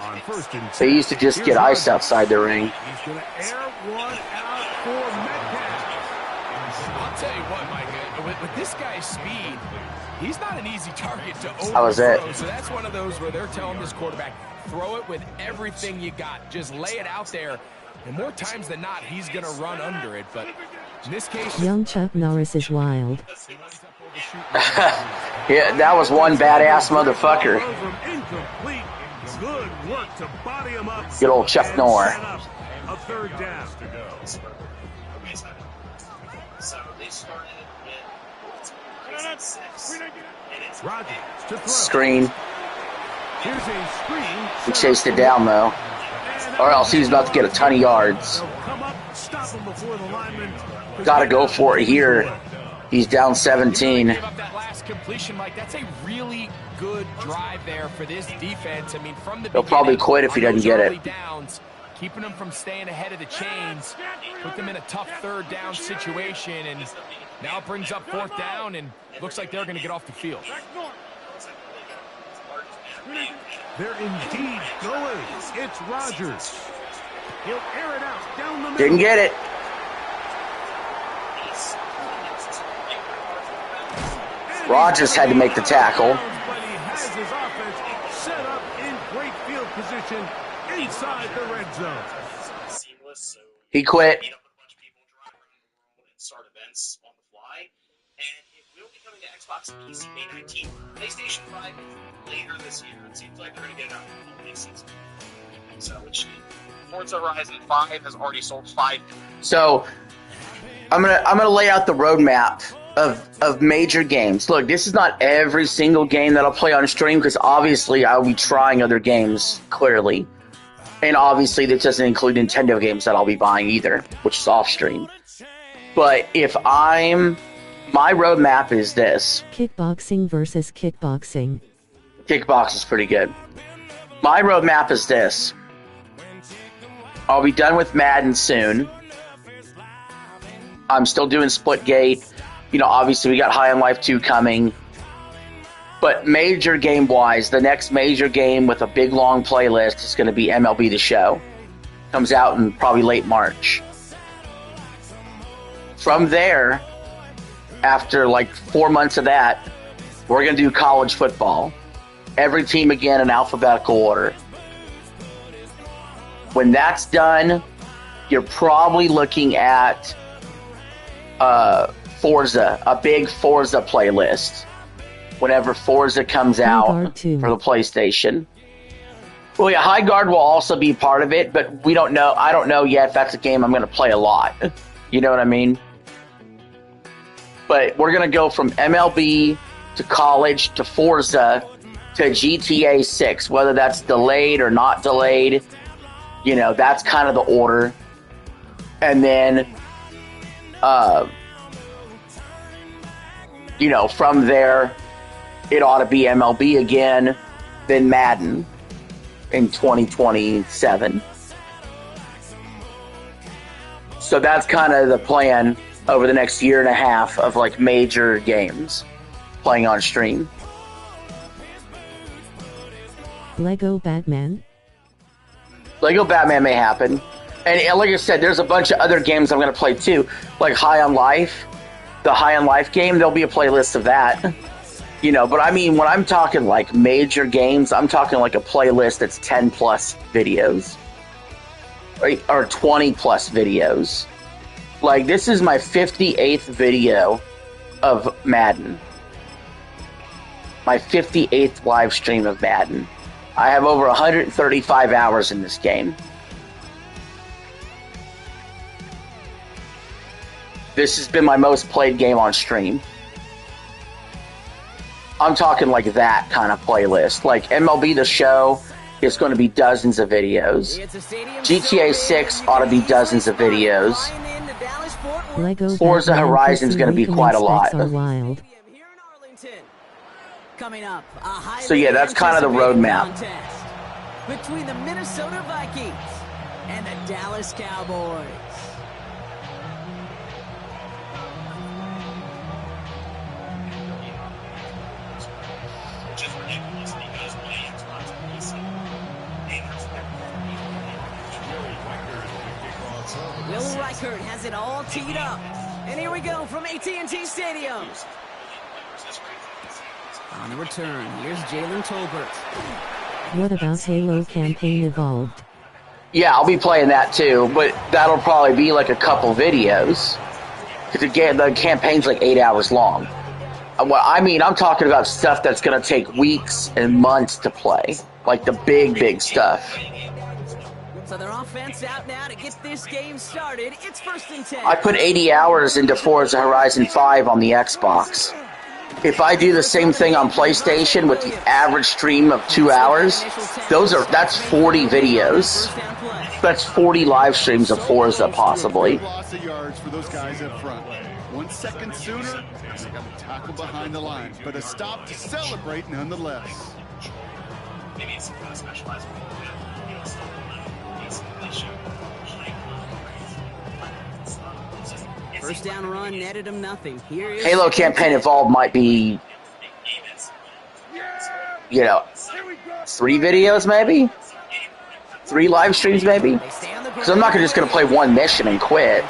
On first and They used to just get ice outside the ring. he's going to air one out for Metcalf. I'll tell you what, Mike, with this guy's speed, he's not an easy target to overthrow. That was it. So that's one of those where they're telling this quarterback, throw it with everything you got. Just lay it out there. And more times than not, he's going to run under it. But in this case, Young Chuck Norris is wild. Yeah, that was one badass motherfucker. Incomplete. Good work to body him up. Good old Chuck Norris. A third down. So they started with 6. Rodgers to throw. Screen. Here's a screen. He chased it down, though. Or else he was about to get a ton of yards. They'll come up, stop him before the lineman. Got to go for it here. He's down 17. give up that last completion, Mike. That's a really good drive there for this defense. I mean, from the He'll probably quit if he doesn't get it. Downs, keeping them from staying ahead of the chains, put them in a tough third down situation, and now it brings up fourth down, and looks like they're going to get off the field. They're indeed going. It's Rodgers. He'll air it out down the middle. Didn't get it. Rodgers had to make the tackle. But he has his offense set up in great field position inside the red zone. He quit. Start events on the fly, and it will be coming to Xbox and PC May 19th. PlayStation 5 later this year. It seems like they're going to get it out in the holiday season. So, which Forza Horizon 5 has already sold 5. So I'm gonna lay out the roadmap of major games. Look, this is not every single game that I'll play on stream because obviously I'll be trying other games clearly, and obviously this doesn't include Nintendo games that I'll be buying either, which is off stream. But my roadmap is this. Kickboxing versus kickboxing. Kickbox is pretty good. My roadmap is this. I'll be done with Madden soon. I'm still doing Splitgate. You know, obviously we got High on Life 2 coming. But major game-wise, the next major game with a big, long playlist is going to be MLB The Show. Comes out in probably late March. From there, after like 4 months of that, we're going to do college football. Every team again in alphabetical order. When that's done, you're probably looking at Forza, a big Forza playlist. Whenever Forza comes out for the PlayStation. Well, yeah, High Guard will also be part of it, but we don't know. I don't know yet if that's a game I'm going to play a lot. You know what I mean? But we're going to go from MLB to college to Forza to GTA 6, whether that's delayed or not delayed. You know, that's kind of the order. And then, you know, from there, it ought to be MLB again, then Madden in 2027. So that's kind of the plan over the next year and a half of like major games playing on stream. Lego Batman? Lego Batman may happen. And like I said, there's a bunch of other games I'm going to play too, like High on Life. The High on Life game, there'll be a playlist of that. You know, but I mean, when I'm talking like major games, I'm talking like a playlist that's 10 plus videos. Right? Or 20 plus videos. Like, this is my 58th video of Madden. My 58th live stream of Madden. I have over 135 hours in this game. This has been my most played game on stream. I'm talking like that kind of playlist. Like MLB The Show is going to be dozens of videos. GTA 6 ought to be dozens of videos. Lego Forza Batman Horizon is PC going to be quite a lot. are wild. So yeah, that's kind of the roadmap. Between the Minnesota Vikings and the Dallas Cowboys. Will Reichert has it all teed up. And here we go from AT&T Stadium. On the return, here's Jalen Tolbert. What about Halo Campaign Evolved? Yeah, I'll be playing that too, but that'll probably be like a couple videos. Because the campaign's like 8 hours long. Well, I mean, I'm talking about stuff that's going to take weeks and months to play. Like the big stuff. So their offense out now to get this game started. It's 1st and 10. I put 80 hours into Forza Horizon 5 on the Xbox. If I do the same thing on PlayStation with the average stream of 2 hours, that's 40 videos. That's 40 live streams of Forza, possibly. Loss of yards for those guys up front. 1 second sooner, they got a tackle behind the line, but a stop to celebrate nonetheless. Maybe it's specialized. First down run netted him nothing. Here is Halo Campaign Evolved might be, 3 videos maybe? 3 live streams maybe? Because I'm not just going to play one mission and quit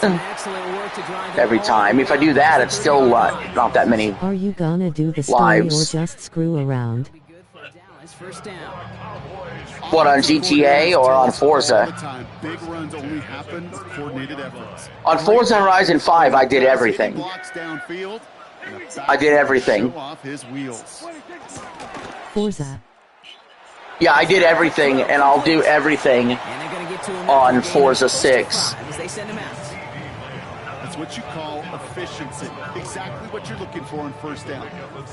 every time. If I do that, it's still not that many Are you gonna do the story lives. or just screw around? First down. What, on GTA or on Forza? Big runs only happen with coordinated efforts. On Forza Horizon 5, I did everything. I did everything. Off his wheels. Forza. Yeah, I did everything, and I'll do everything on Forza 6. That's what you call efficiency. Exactly what you're looking for on first down.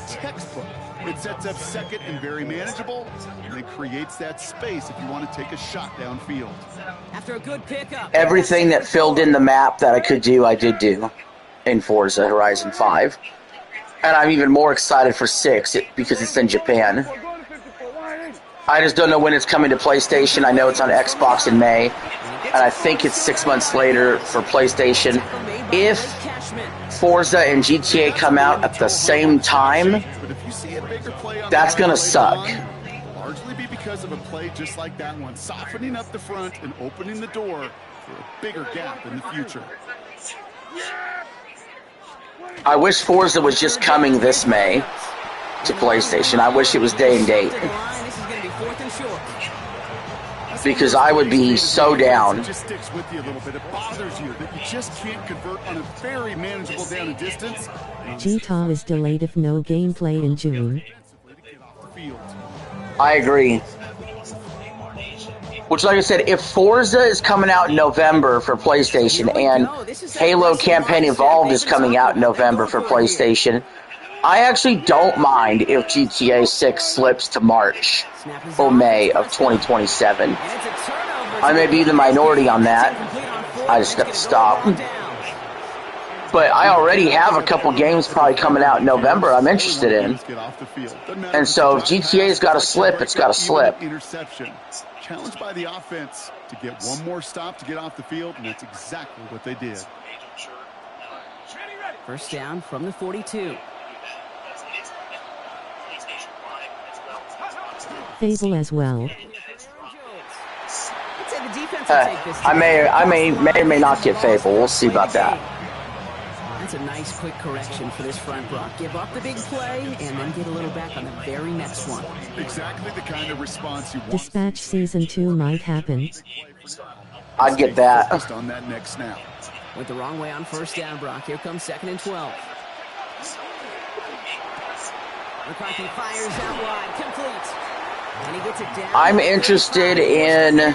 Textbook. It sets up second and very manageable, and it creates that space if you want to take a shot downfield. After a good pickup. Everything that filled in the map that I could do, I did do in Forza Horizon 5. And I'm even more excited for 6 because it's in Japan. I just don't know when it's coming to PlayStation. I know it's on Xbox in May, and I think it's 6 months later for PlayStation. If Forza and GTA come out at the same time, that's going to suck. Largely be because of a play just like that one, softening up the front and opening the door for a bigger gap in the future. I wish Forza was just coming this May to PlayStation. I wish it was day and date. Because I would be so down. It just sticks with you a little bit. It bothers you that you just can't convert on a very manageable down and distance. GTA is delayed if no gameplay in June. I agree. Which, like I said, if Forza is coming out in November for PlayStation and Halo Campaign Evolved is coming out in November for PlayStation, I actually don't mind if GTA 6 slips to March or May of 2027. I may be the minority on that. I just have to stop. But I already have a couple games probably coming out in November I'm interested in. And so if GTA's got to slip, it's got to slip. Interception. Challenged by the offense to get one more stop to get off the field, and that's exactly what they did. First down from the 42. Fable as well. Let's say the defense will take this. I may or may not get Fable. We'll see about that. That's a nice quick correction for this front block. Give up the big play and then get a little back on the very next one. Exactly the kind of response you want. Dispatch Season 2 might happen. I'd get that. Focused on that next snap. Went the wrong way on first down, Brock. Here comes 2nd and 12. McCarthy fires out wide, complete. And he gets it down. I'm interested in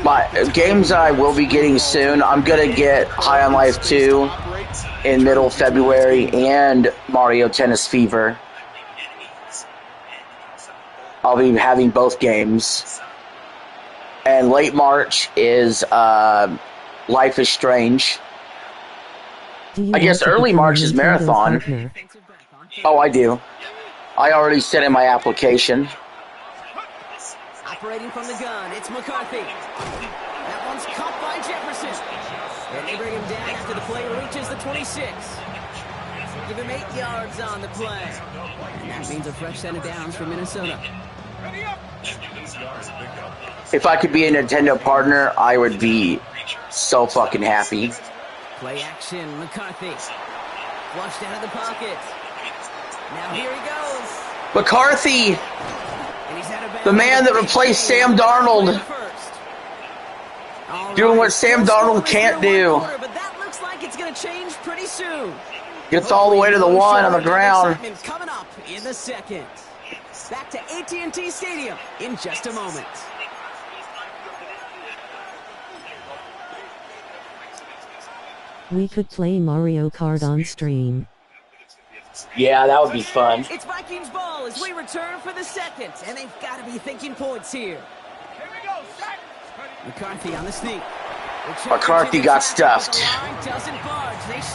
my games I will be getting soon. I'm going to get High on Life 2 in middle February and Mario Tennis Fever. I'll be having both games. And late March is Life is Strange. I guess early March is Marathon. Partner? Oh, I do. I already sent in my application. Operating from the gun, it's McCarthy. That one's caught by Jefferson. And they bring him down after the play reaches the 26. Give him 8 yards on the play. And that means a fresh set of downs for Minnesota. If I could be a Nintendo partner, I would be so fucking happy. Play action, McCarthy. Flushed out of the pocket. Now here he goes. McCarthy! The man that replaced Sam Darnold. Doing what Sam Darnold can't do. But that looks like it's going to change pretty soon. Gets all the way to the 1 on the ground. Coming up in the second. Back to AT&T Stadium in just a moment. We could play Mario Kart on stream. Yeah, that would be fun. It's Vikings ball as we return for the second, and they've got to be thinking points here. McCarthy on the sneak. McCarthy got stuffed.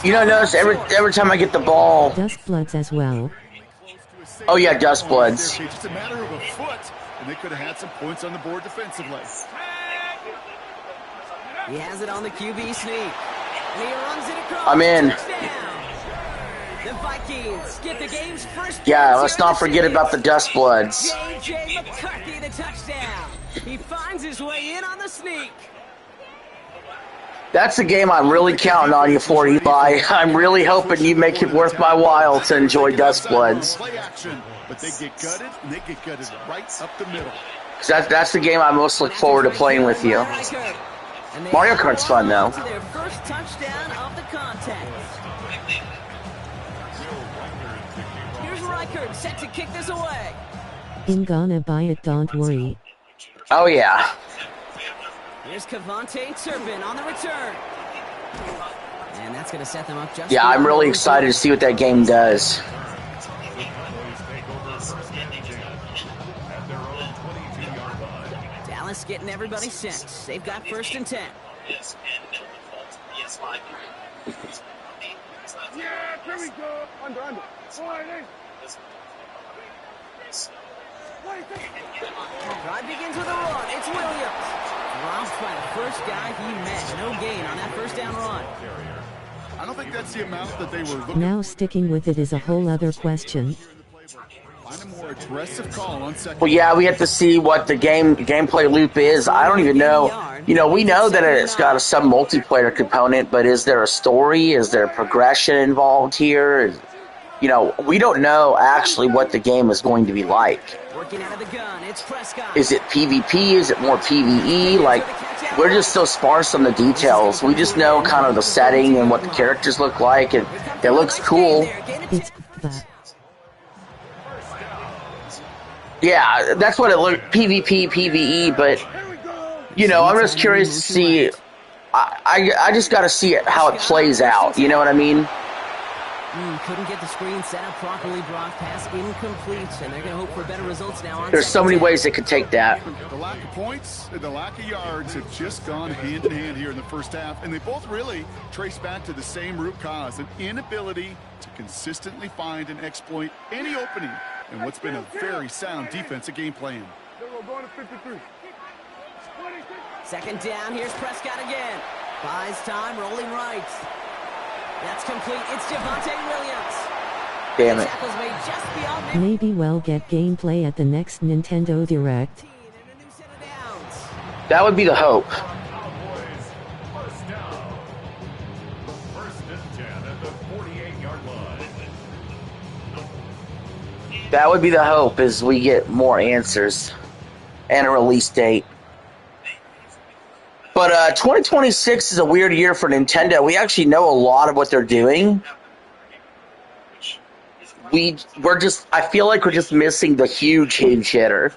You know, notice every time I get the ball. Dustbloods as well. Oh yeah, Dustbloods. Just a matter of a foot, and they could have had some points on the board defensively. He has it on the QB sneak, and he runs it across. I'm in. The Vikings get the game's first. Yeah, let's not forget about the Dustbloods. J.J. McCarthy, the touchdown. He finds his way in on the sneak. That's a game I'm really counting on you for, Eli. I'm really hoping you make it worth my while to enjoy Dustbloods. Play action, but they get gutted, and they get gutted right up the middle. That's the game I most look forward to playing with you. Mario Kart's fun, though. Their first touchdown of the contest. Here's Reichert set to kick this away. I'm gonna buy it, don't worry. Oh, yeah. Here's Cavante Turpin on the return. And that's going to set them up just. Yeah, I'm really excited to see what that game does. Dallas getting everybody set. They've got 1st and 10. Yeah, here we go. Under. Drive begins with a run. It's Williams. Dropped by the first guy he met. No gain on that first down run. I don't think that's the amount that they were looking. Now sticking with it is a whole other question. Find a more aggressive call on second. Well, yeah, we have to see what the gameplay loop is. I don't even know. You know, we know that it's got some multiplayer component, but is there a story? Is there progression involved here? You know, we don't know actually what the game is going to be like. Working out of the gun, it's Prescott. Is it PvP? Is it more PvE? Like, we're just so sparse on the details. We just know kind of the setting and what the characters look like, and it looks cool. It's that. Yeah, that's what it looked, PvP, PvE, but, you know, I'm just curious to see, I just got to see how it plays out, you know what I mean? Couldn't get the screen set up properly. Brock pass incomplete, and they're going to hope for better results now. There's so many ways they could take that. The lack of points and the lack of yards have just gone hand in hand here in the first half, and they both really trace back to the same root cause, an inability to consistently find and exploit any opening in what's been a very sound defensive game plan. Going to 53. 2nd down, here's Prescott again. Buys time, rolling right. That's complete. It's Javonte Williams. Damn it. Maybe we'll get gameplay at the next Nintendo Direct. That would be the hope. First down. First and 10 at the 48-yard line. That would be the hope, is we get more answers and a release date. But 2026 is a weird year for Nintendo. We actually know a lot of what they're doing. I feel like we're just missing the huge hitter.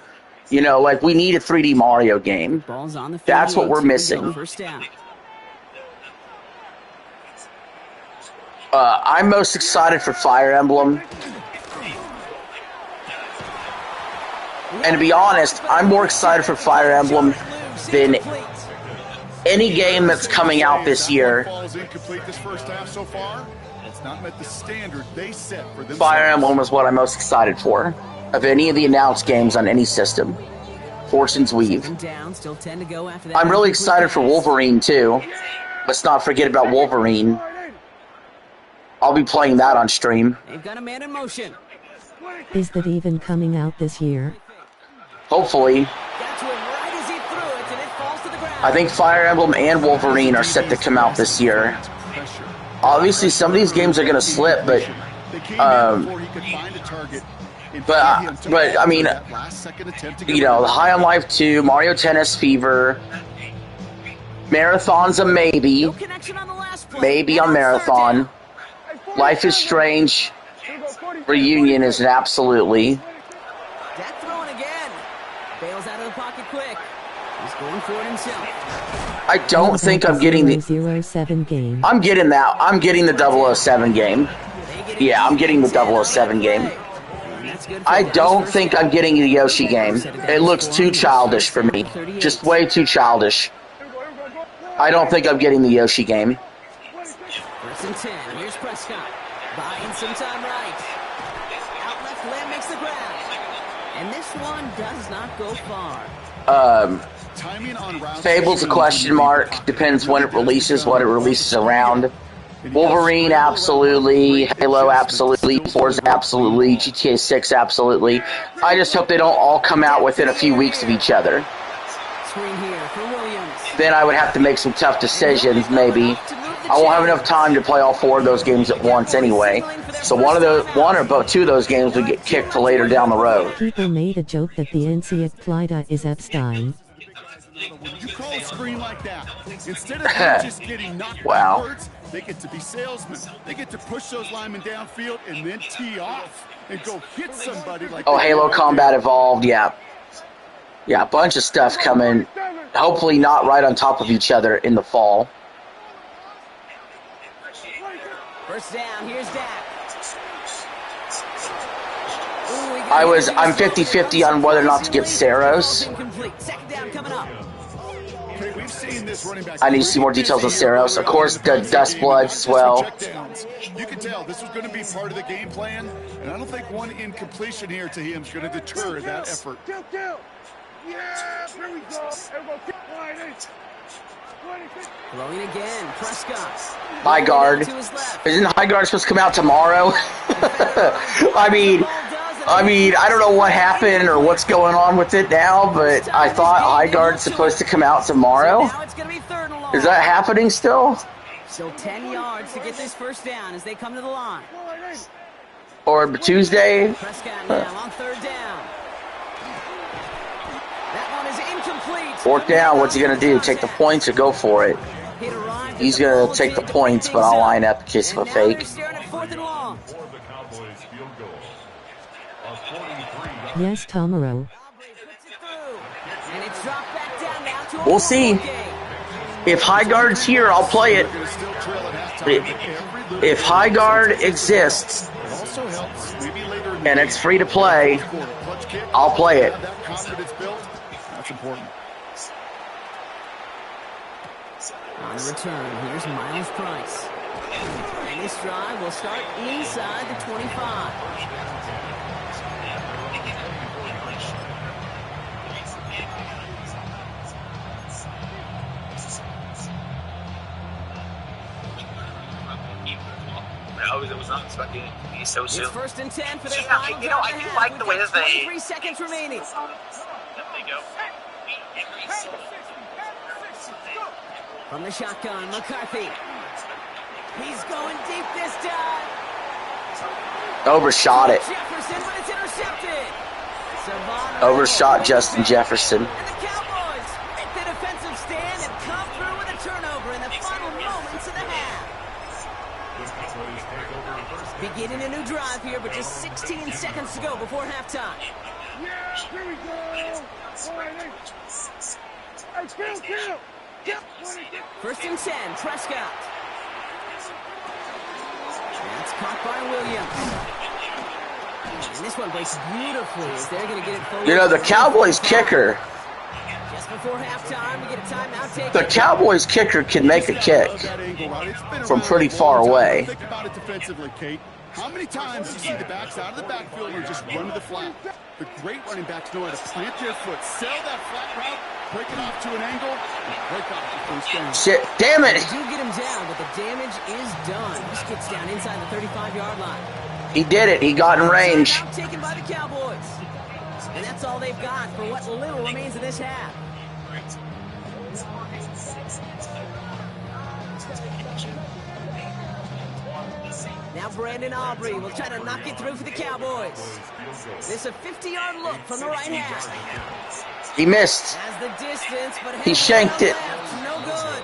You know, like we need a 3D Mario game. Ball's on the That's what we're missing. First down. I'm most excited for Fire Emblem. And to be honest, I'm more excited for Fire Emblem than any game that's coming out this year. Fire Emblem was what I'm most excited for of any of the announced games on any system. Fortune's Weave. I'm really excited for Wolverine too. Let's not forget about Wolverine. I'll be playing that on stream. They've got a man in motion. Is that even coming out this year? Hopefully. I think Fire Emblem and Wolverine are set to come out this year. Obviously, some of these games are going to slip, but I mean, you know, the High on Life 2, Mario Tennis Fever, Marathon's a maybe. Maybe on Marathon. Life is Strange. Reunion is an absolutely. That throwing again. Bails out of the pocket quick. He's going for it himself. I don't think I'm getting the 007 game. I'm getting that. I'm getting the 007 game. Yeah, I'm getting the 007 game. I don't think I'm getting the Yoshi game. It looks too childish for me. Just way too childish. I don't think I'm getting the Yoshi game. First and 10. Here's Prescott. Buying some time right. Out left limb makes the ground. And this one does not go far. Fable's a question mark. Depends when it releases, what it releases around. Wolverine, absolutely. Halo, absolutely. Forza, absolutely. GTA 6, absolutely. I just hope they don't all come out within a few weeks of each other. Swing here for Williams. Then I would have to make some tough decisions, maybe. I won't have enough time to play all 4 of those games at once anyway. So one or both 2 of those games would get kicked to later down the road. People made a joke that the Encyclopedia is Epstein. You call a screen like that. Instead of just getting knocked backwards, they get to be salesmen. They get to push those linemen downfield and then tee off and go hit somebody like Oh, Halo Combat Evolved, yeah. Yeah, a bunch of stuff coming. Hopefully not right on top of each other in the fall. First down, here's Dak. I'm 50-50 on whether or not to get Saros. Second down coming up. I need to see more details on Saros. Of course, the Dustbloods as well. You can tell this was going to be part of the game plan, and I don't think one incompletion here to him is going to deter that effort. Yeah, here we go. Throwing again, Prescott. High Guard. Isn't High Guard supposed to come out tomorrow? I mean, I don't know what happened or what's going on with it now, but I thought High Guard's supposed to come out tomorrow. Is that happening still? Still 10 yards to get this first down as they come to the line. Or Tuesday? Prescott now on third down. That one is incomplete. Fourth down, what's he going to do? Take the points or go for it? He's going to take the points, but I'll line up in case of a fake. Yes, Tomorrow. We'll see. If High Guard's here, I'll play it. If High Guard exists and it's free to play, I'll play it. That's important. On the return, here's Miles Price. And this drive will start inside the 25. I was not expecting it to be so soon. It's first and 10 for their final you know, I do like the way that they... 3 seconds remaining. There they go. From the shotgun, McCarthy. He's going deep this time. Overshot it. Jefferson, but it's intercepted. Overshot Justin Jefferson. And the Cowboys make the defensive stand and come through with a turnover in the final moments of the half. Beginning a new drive here, but just 16 seconds to go before halftime. Yeah, here we go. All right, hey, kill. First and 10, Prescott. That's caught by Williams. And this one breaks beautifully as they're going to get it forward. You know, the Cowboys kicker. Just before halftime, we get a timeout taken. The Cowboys kicker can make a kick from pretty far away. Think about it defensively, Kate. How many times do you see the backs out of the backfield or just run to the flat? The great running backs know how to plant their foot, sail that flat route, break it off to an angle, and break off the first down. Shit, damn it! They do get him down, but the damage is done. This gets down inside the 35-yard line. He did it. He got in range. Taken by the Cowboys. And that's all they've got for what little remains of this half. Now Brandon Aubrey will try to knock it through for the Cowboys. This is a 50-yard look from the right half. He missed. Has the distance, but he shanked it. No good.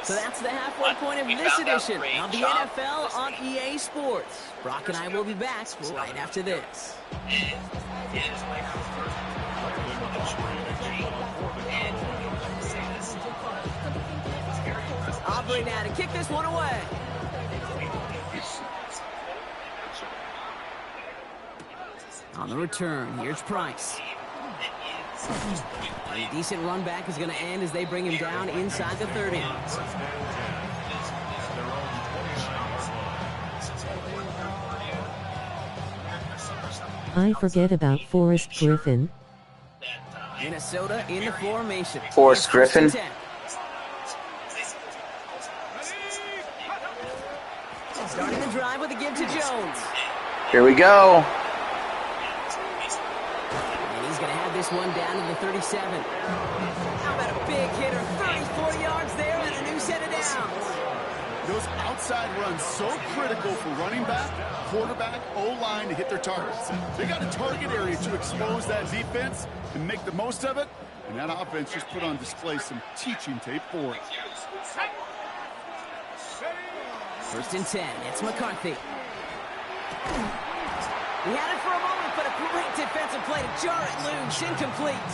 So that's the halfway point of this edition of the NFL on EA Sports. Brock and I will be back right after this. Aubrey now to kick this one away. On the return, here's Price. A decent run back is going to end as they bring him down inside the 30. I forget about Forrest Griffin. Minnesota in the formation. Forrest Griffin. Starting the drive with a give to Jones. Here we go. And he's going to have this one down to the 37. How about a big hitter? 30, 40 yards there and a new set of downs. Those outside runs so critical for running back, quarterback, O-line to hit their targets. They got a target area to expose that defense and make the most of it, and that offense just put on display some teaching tape for it. First and 10, it's McCarthy. He had it for a moment, but a great defensive play to jar it loose, incomplete.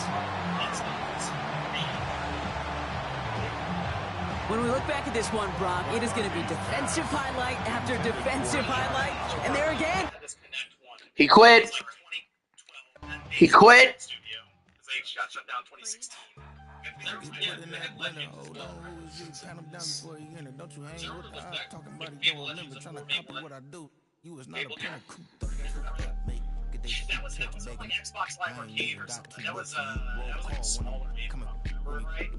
When we look back at this one, Brock, it is going to be defensive highlight after defensive highlight. And there again. He quit. He quit. They got shut down 2016. That was like Xbox Live Arcade or something. That was like a smaller game. Right?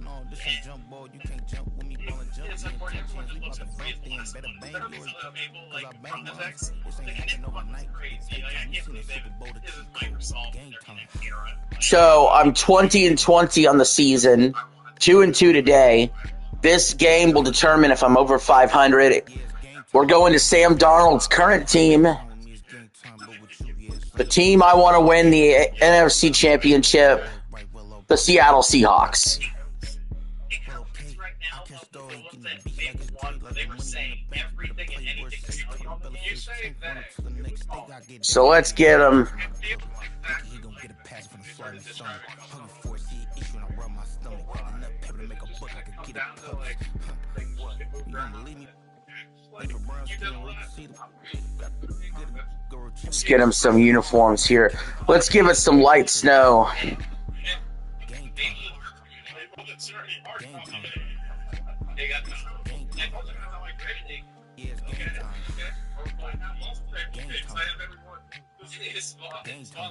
It's unfortunate for the looks of free as the better piece of Mabel, like front effects. They can hit fucking crazy. Like, I can't believe this is Microsoft era. So I'm 20-20 on the season, 2-2 today. This game will determine if I'm over 500. We're going to Sam Darnold's current team. The team I want to win the NFC Championship, the Seattle Seahawks. So let's get them. Let's get him some uniforms here. Let's give it some light snow.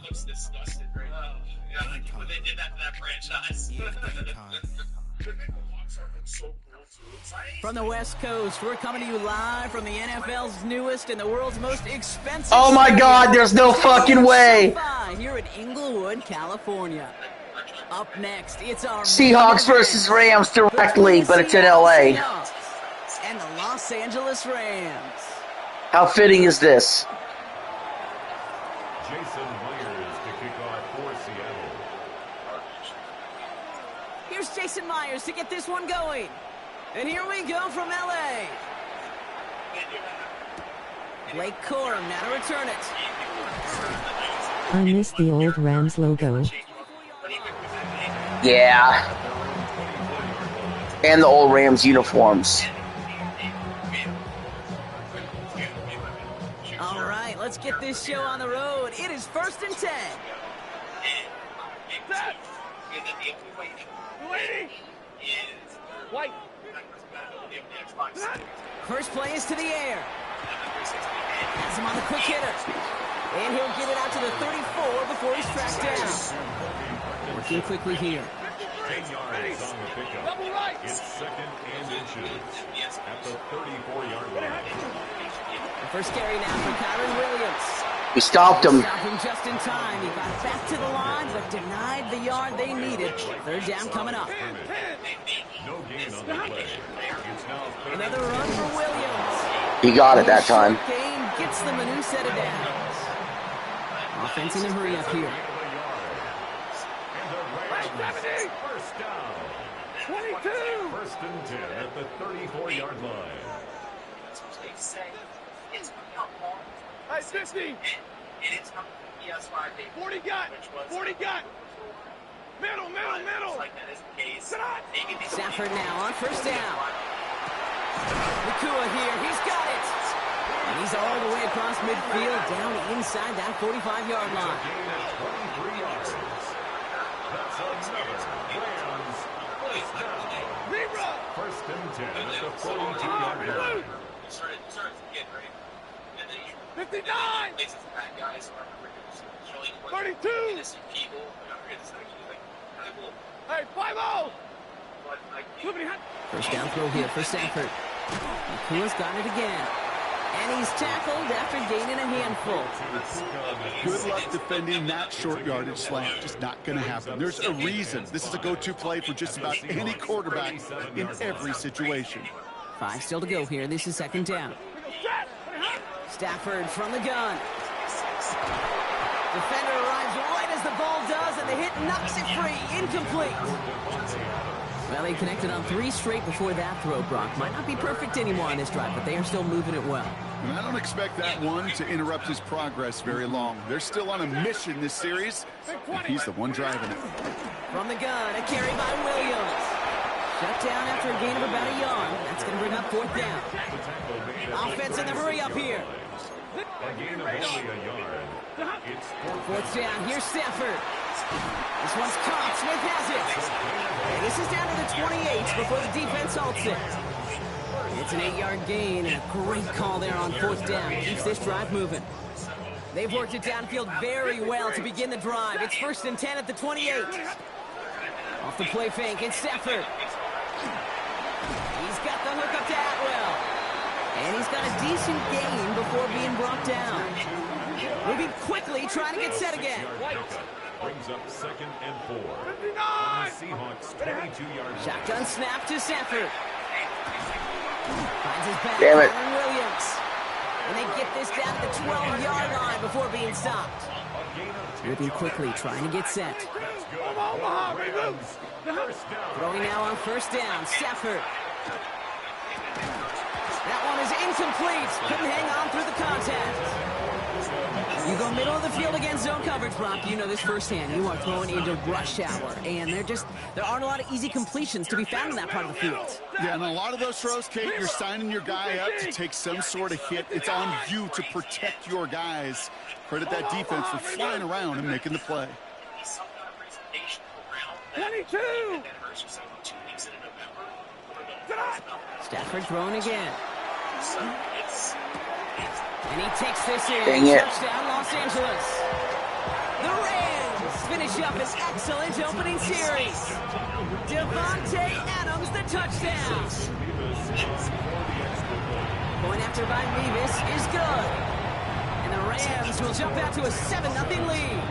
Looks disgusted right now. Yeah, they did that to that franchise. From the West Coast, we're coming to you live from the NFL's newest and the world's most expensive. Oh my God, there's no fucking way. Here in Inglewood, California. Up next, it's our Seahawks versus Rams directly, but it's in LA. And the Los Angeles Rams. How fitting is this? Jason Myers to kick off for Seattle. Here's Jason Myers to get this one going. And here we go from LA. Blake Corum now to return it. I miss the old Rams logo. Yeah. And the old Rams uniforms. All right, let's get this show on the road. It is 1st and 10. White. First play is to the air. Has him on the quick hitter. And he'll get it out to the 34 before he's tracked down. Working quickly here. 10 yards on the pickup. It's 2nd and inches at the 34-yard line. The first carry now for Kyron Williams. We stopped him. Stopped him just in time. He got back to the line, but denied the yard they needed. 3rd down coming up. No gain on the play. It's now Another run for Williams. He got it that time. Gain gets them a new set of downs. Offense in a hurry up here. First down. 22. 1st and 10 at the 34-yard line. Hey, 50. 40 got. 40 got. Middle. Stafford now on 1st down. Nakua here. He's got it. And he's all the way across midfield down inside that 45-yard line. 23 yards. That's another Rams first down. 1st and 10 at the 42-yard line. 59. 32. Hey, 5-0. First down throw here for Stafford. Nakua's got it again. And he's tackled after gaining a handful. Good luck defending that short yardage slant. Just not going to happen. There's a reason. This is a go-to play for just about any quarterback in every situation. 5 still to go here. This is 2nd down. Stafford from the gun. Defender arrives right as the ball does, and the hit knocks it free. Incomplete. Well, they connected on 3 straight before that throw, Brock. Might not be perfect anymore on this drive, but they are still moving it well. And I don't expect that one to interrupt his progress very long. They're still on a mission this series, and he's the one driving it. From the gun, a carry by Williams. Shut down after a gain of about a yard. That's going to bring up 4th down. Offense in the hurry up here. A gain of only a yard. It's 4th down. Here's Stafford. This one's caught. Smith has it. And this is down to the 28 before the defense halts it. It's an 8-yard gain, and a great call there on 4th down. Keeps this drive moving. They've worked it downfield very well to begin the drive. It's 1st and 10 at the 28. Off the play fake, it's Stafford. He's got the hook up to Atwell. And he's got a decent gain before being brought down. Moving quickly, trying to get set again. brings up 2nd and 4. On the Seahawks 22-yard line. Shotgun snap to Stafford. Finds his back. Damn it. Williams. And they get this down to the 12-yard line before being stopped. Moving quickly, trying to get set. Throwing now on 1st down. Stafford. That one is incomplete. Couldn't hang on through the contact. You go middle of the field against zone coverage, Brock. You know this firsthand. You are throwing into rush hour, and there aren't a lot of easy completions to be found in that part of the field. Yeah, and a lot of those throws, Kate, you're signing your guy up to take some sort of hit. It's on you to protect your guys. Credit that defense for flying around and making the play. 22! Stafford throwing again. And he takes this in. Dang it. Touchdown, Los Angeles. The Rams finish up an excellent opening series. Devontae Adams, the touchdown. Point after by Mevis is good. And the Rams will jump out to a 7-0 lead.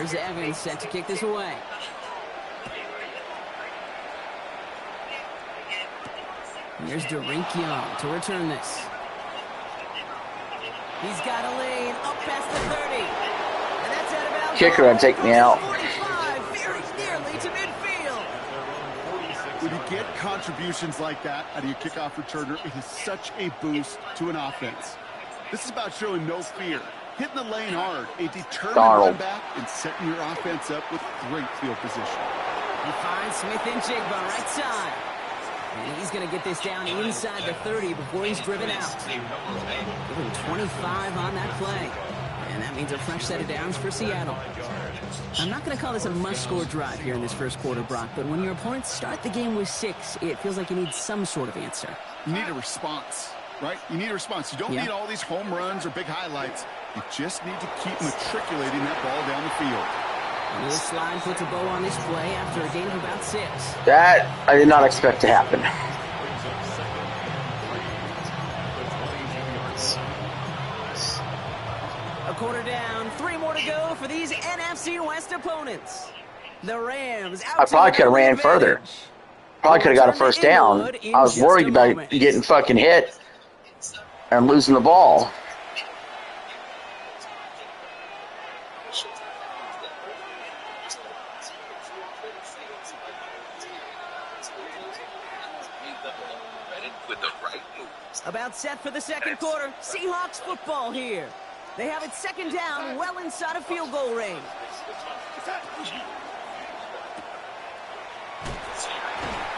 Here's Evans set to kick this away. Here's Derink Young to return this. He's got a lane up past the 30. And that's out of bounds. Kicker would take me out. 45, very nearly to midfield. When you get contributions like that out of your kickoff returner, it is such a boost to an offense. This is about showing no fear, hitting the lane hard, a determined run back, and setting your offense up with great field position. He finds Smith and Jigba right side. And he's going to get this down inside the 30 before he's driven out. Give him 25 on that play. And that means a fresh set of downs for Seattle. I'm not going to call this a must-score drive here in this first quarter, Brock, but when your opponents start the game with 6, it feels like you need some sort of answer. You need a response, right? You need a response. You don't need all these home runs or big highlights. You just need to keep matriculating that ball down the field. This slide puts a bow on this play after a gain of about 6. That I did not expect to happen. A quarter down, 3 more to go for these NFC West opponents. The Rams out. I probably could have ran further. Probably could have got a first down. I was worried about getting fucking hit and losing the ball. About set for the second quarter. Seahawks football here. They have it second down, well inside of field goal range.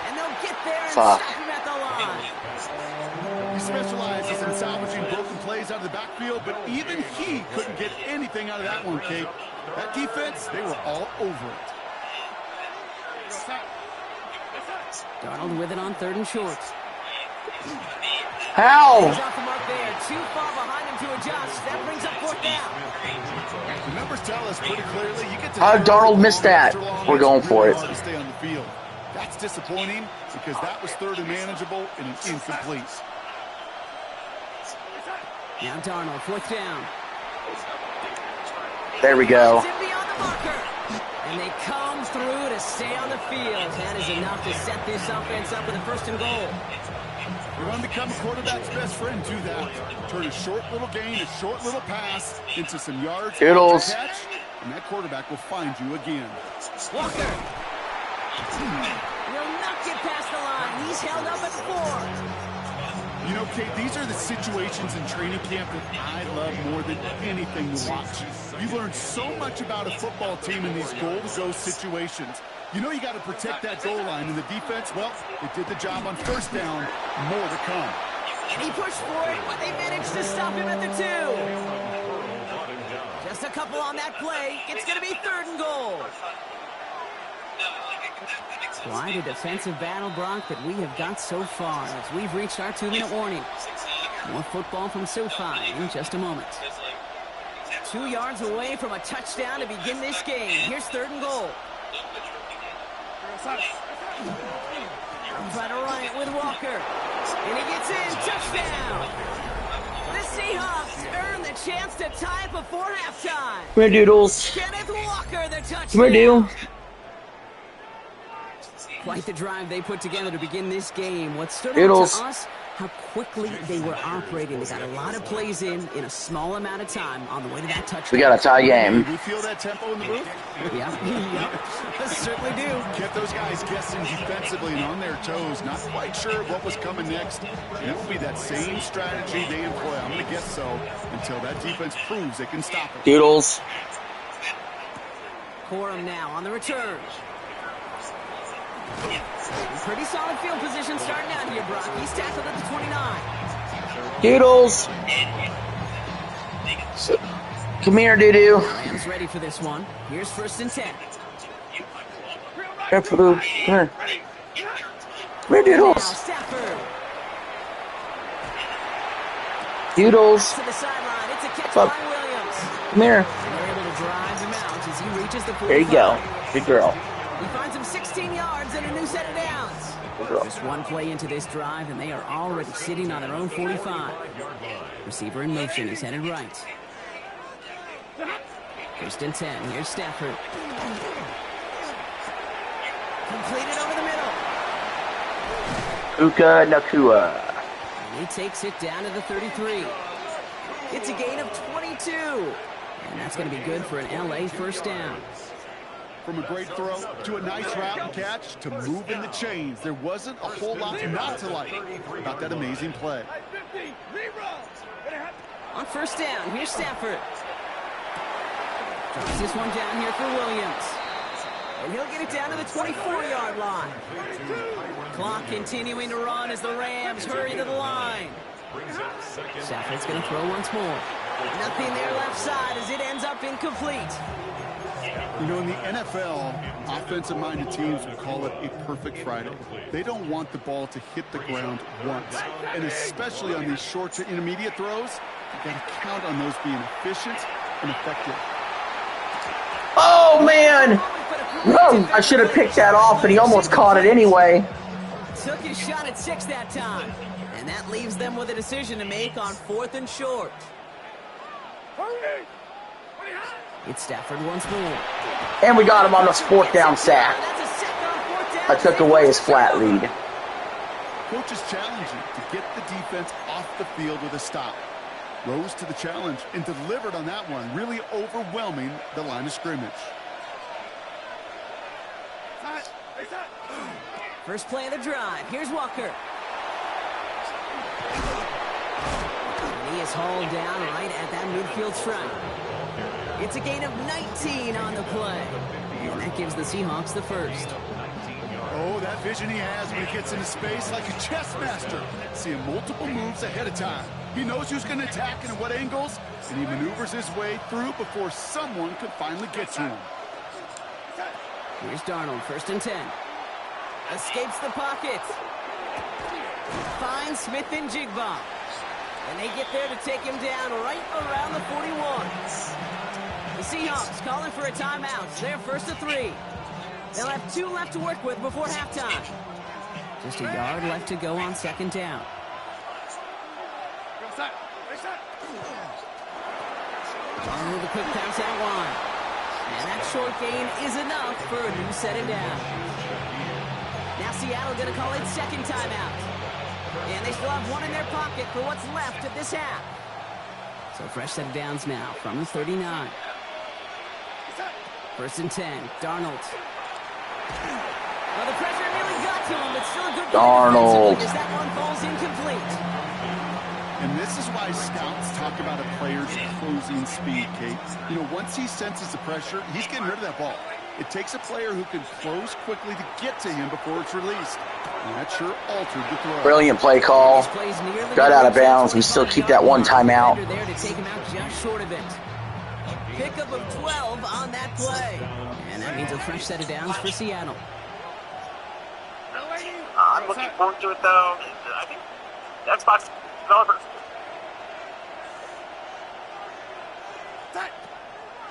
And they'll get there and stop him at the line. He specializes in salvaging broken plays out of the backfield, but even he couldn't get anything out of that one, Kate. That defense, they were all over it. Darnold with it on 3rd and short. How? He's off the mark there. Too far behind him to adjust. That brings up 4th down. The numbers tell us pretty clearly you get to how did Darnold miss that? We're going for it. To stay on the field. That's disappointing because that was 3rd and manageable and an incomplete. Now Darnold, 4th down. There we go. Beyond the marker. And they come through to stay on the field. That is enough to set this offense up with a 1st and goal. You want to become a quarterback's best friend, do that. Turn a short little gain, a short little pass into some yards. Toodles. Catch, and that quarterback will find you again. Walker will not get past the line. He's held up at 4. You know, Kate, these are the situations in training camp that I love more than anything to watch. You learn so much about a football team in these goal-to-go situations. You know you got to protect that goal line, and the defense, well, they did the job on 1st down. More to come. And he pushed for it, but they managed to stop him at the 2. Just a couple on that play. It's going to be 3rd and goal. Quite a defensive battle, Brock, that we have got so far as we've reached our 2-minute warning. More football from SoFi in just a moment. 2 yards away from a touchdown to begin this game. Here's 3rd and goal. Try to run it with Walker. And he gets in. Touchdown. The Seahawks earn the chance to tie before halftime. Come here, Doodles. Kenneth Walker, the touchdown. Come here, Doodle. Quite the drive they put together to begin this game. What stood out Doodles. to us, how quickly they were operating. They got a lot of plays in a small amount of time on the way to that touchdown. We got a tie game. You feel that tempo in the booth? Yeah, certainly do. Kept those guys guessing defensively and on their toes, not quite sure what was coming next. And it will be that same strategy they employ. I'm going to guess so until that defense proves they can stop it. Doodles. Corum now on the return. Pretty solid field position starting out here, Brock. He's tackled at the 29. Doodles. Come here, doo-doo. Rams ready for this one. Here's 1st and 10. Come here. Come here, Doodles. Stafford. Doodles. To the sideline. It's a catch Fuck. by Williams. Come here. And they're able to drive him out as he reaches the 45. There you go. Good girl. He finds him 16 yards and a new set of downs. Just one play into this drive, and they are already sitting on their own 45. Receiver in motion. He's headed right. First and 10. Here's Stafford. Completed over the middle. Puka Nakua. And he takes it down to the 33. It's a gain of 22. And that's going to be good for an LA first down. From a great throw to a nice route and catch to moving the chains, there wasn't a whole lot not to like about that amazing play. On first down, here's Stafford. Drops this one down here for Williams. And he'll get it down to the 24-yard line. Clock continuing to run as the Rams hurry to the line. Stafford's going to throw once more. Nothing there left side as it ends up incomplete. You know, in the NFL, offensive-minded teams will call it a perfect Friday. They don't want the ball to hit the ground once. And especially on these short to intermediate throws, you got to count on those being efficient and effective. Oh, man! No, I should have picked that off, and he almost caught it anyway. Took his shot at 6 that time. And that leaves them with a decision to make on 4th and short. It's Stafford once more. And we got him on the 4th down sack. I took away his flat lead. Coach is challenging to get the defense off the field with a stop. Rose to the challenge and delivered on that one, really overwhelming the line of scrimmage. First play of the drive. Here's Walker. And he is hauled down right at that midfield stripe. It's a gain of 19 on the play. And that gives the Seahawks the first. Oh, that vision he has when he gets into space like a chess master. Seeing multiple moves ahead of time. He knows who's going to attack and at what angles, and he maneuvers his way through before someone can finally get to him. Here's Darnold, first and 10. Escapes the pocket. Finds Smith and Jigba. And they get there to take him down right around the 41. The Seahawks calling for a timeout. They're first to 3. They'll have 2 left to work with before halftime. Just a yard left to go on second down. Darnold with a quick pass out wide. And that short gain is enough for a new set of down. Now Seattle going to call it second timeout. And they still have 1 in their pocket for what's left of this half. So fresh set of downs now from the 39. First and 10, Darnold. Well, the pressure nearly got to him, but still a good Darnold. as that one falls incomplete. And this is why scouts talk about a player's closing speed, Kate. You know, once he senses the pressure, he's getting rid of that ball. It takes a player who can close quickly to get to him before it's released. And that sure altered the throw. Brilliant play call. Got out of bounds. We still keep that one timeout. There to take him out just short of it. Pickup of 12 on that play. And that means a fresh set of downs for Seattle. I'm looking forward to it, though. I think the Xbox developers.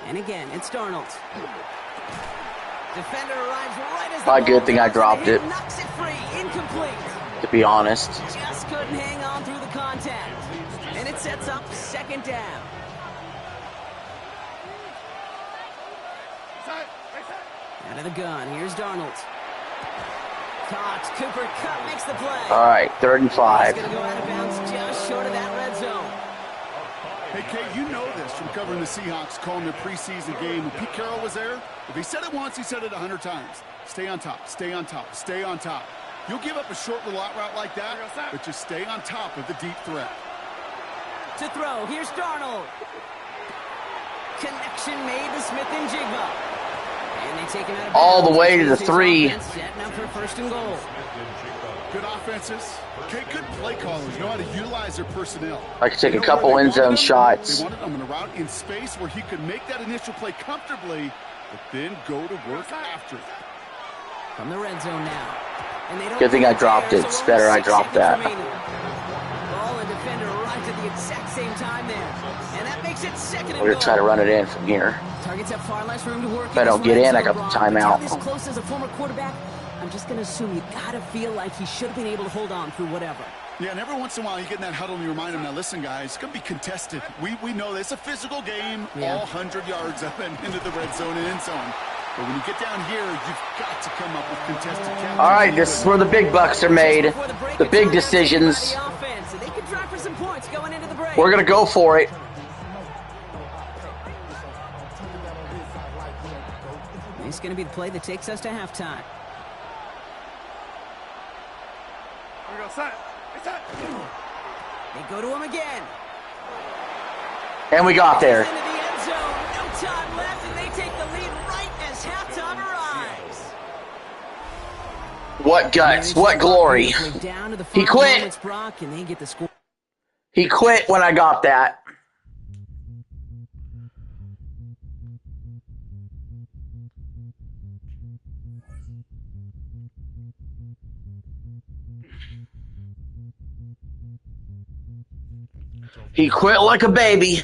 And again, it's Darnold. Defender arrives right as Not a good thing I dropped it. Knocks it free, incomplete. To be honest. Just couldn't hang on through the contact. And it sets up second down. Out of the gun, here's Darnold. Caught, Cooper Kupp makes the play. All right, 3rd and 5. He's going to go out of bounds just short of that red zone. Hey, Kate, you know this from covering the Seahawks, calling their preseason game. When Pete Carroll was there, if he said it once, he said it 100 times. Stay on top, stay on top, stay on top. You'll give up a short little out route like that, but just stay on top of the deep threat. To throw, here's Darnold. Connection made to Smith and Jigba. And they take him out of all the way to the 3. Setting up for first and goal. Good offenses. Okay, good play callers know how to utilize their personnel. I could take a couple end zone shots. They wanted him in a route in space where he could make that initial play comfortably, but then go to work after. From the red zone now. And they don't Good thing I dropped it. It's better I dropped that. Ball and defender arrived at the exact same time there. And that makes it second and We're going to try to run it in from here. Targets have far less room to work. If I don't get in, I got the timeout. This close as a former quarterback, I'm just going to assume you got to feel like he should have been able to hold on through whatever. Yeah, and every once in a while you get in that huddle and you remind them, now listen, guys, it's going to be contested. We know this. It's a physical game, all 100 yards up and into the red zone and end zone. But when you get down here, you've got to come up with contested catches. All right, this is where the big bucks are made. The big decisions. We're going to go for it. It's going to be the play that takes us to halftime. Here we go, son. They go to him again. And we got there. Into the end zone. No time left, and they take the lead right as halftime arrives. What guts, what glory. He quit. He quit when I got that. He quit like a baby.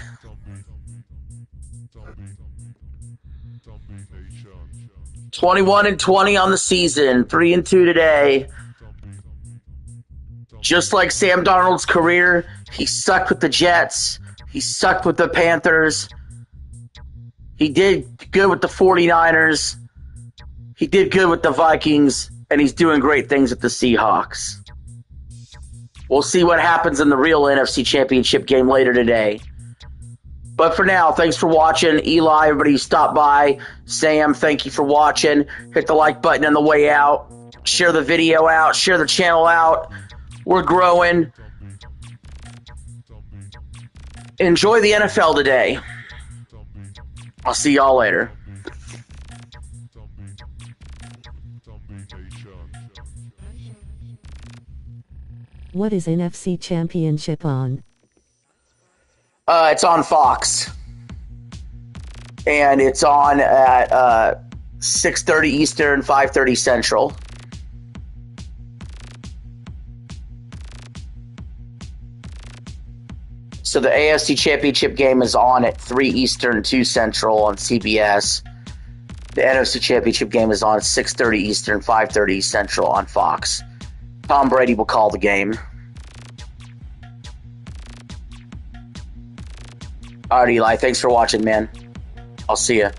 (21-20) on the season, 3-2 today. Just like Sam Darnold's career, he sucked with the Jets. He sucked with the Panthers. He did good with the 49ers. He did good with the Vikings, and he's doing great things with the Seahawks. We'll see what happens in the real NFC Championship game later today. But for now, thanks for watching. Eli, everybody who stopped by. Sam, thank you for watching. Hit the like button on the way out. Share the video out. Share the channel out. We're growing. Enjoy the NFL today. I'll see y'all later. What is NFC Championship on? It's on Fox. And it's on at 6:30 Eastern, 5:30 Central. So the AFC Championship game is on at 3 Eastern, 2 Central on CBS. The NFC Championship game is on at 6:30 Eastern, 5:30 Central on Fox. Tom Brady will call the game. All right, Eli. Thanks for watching, man. I'll see ya.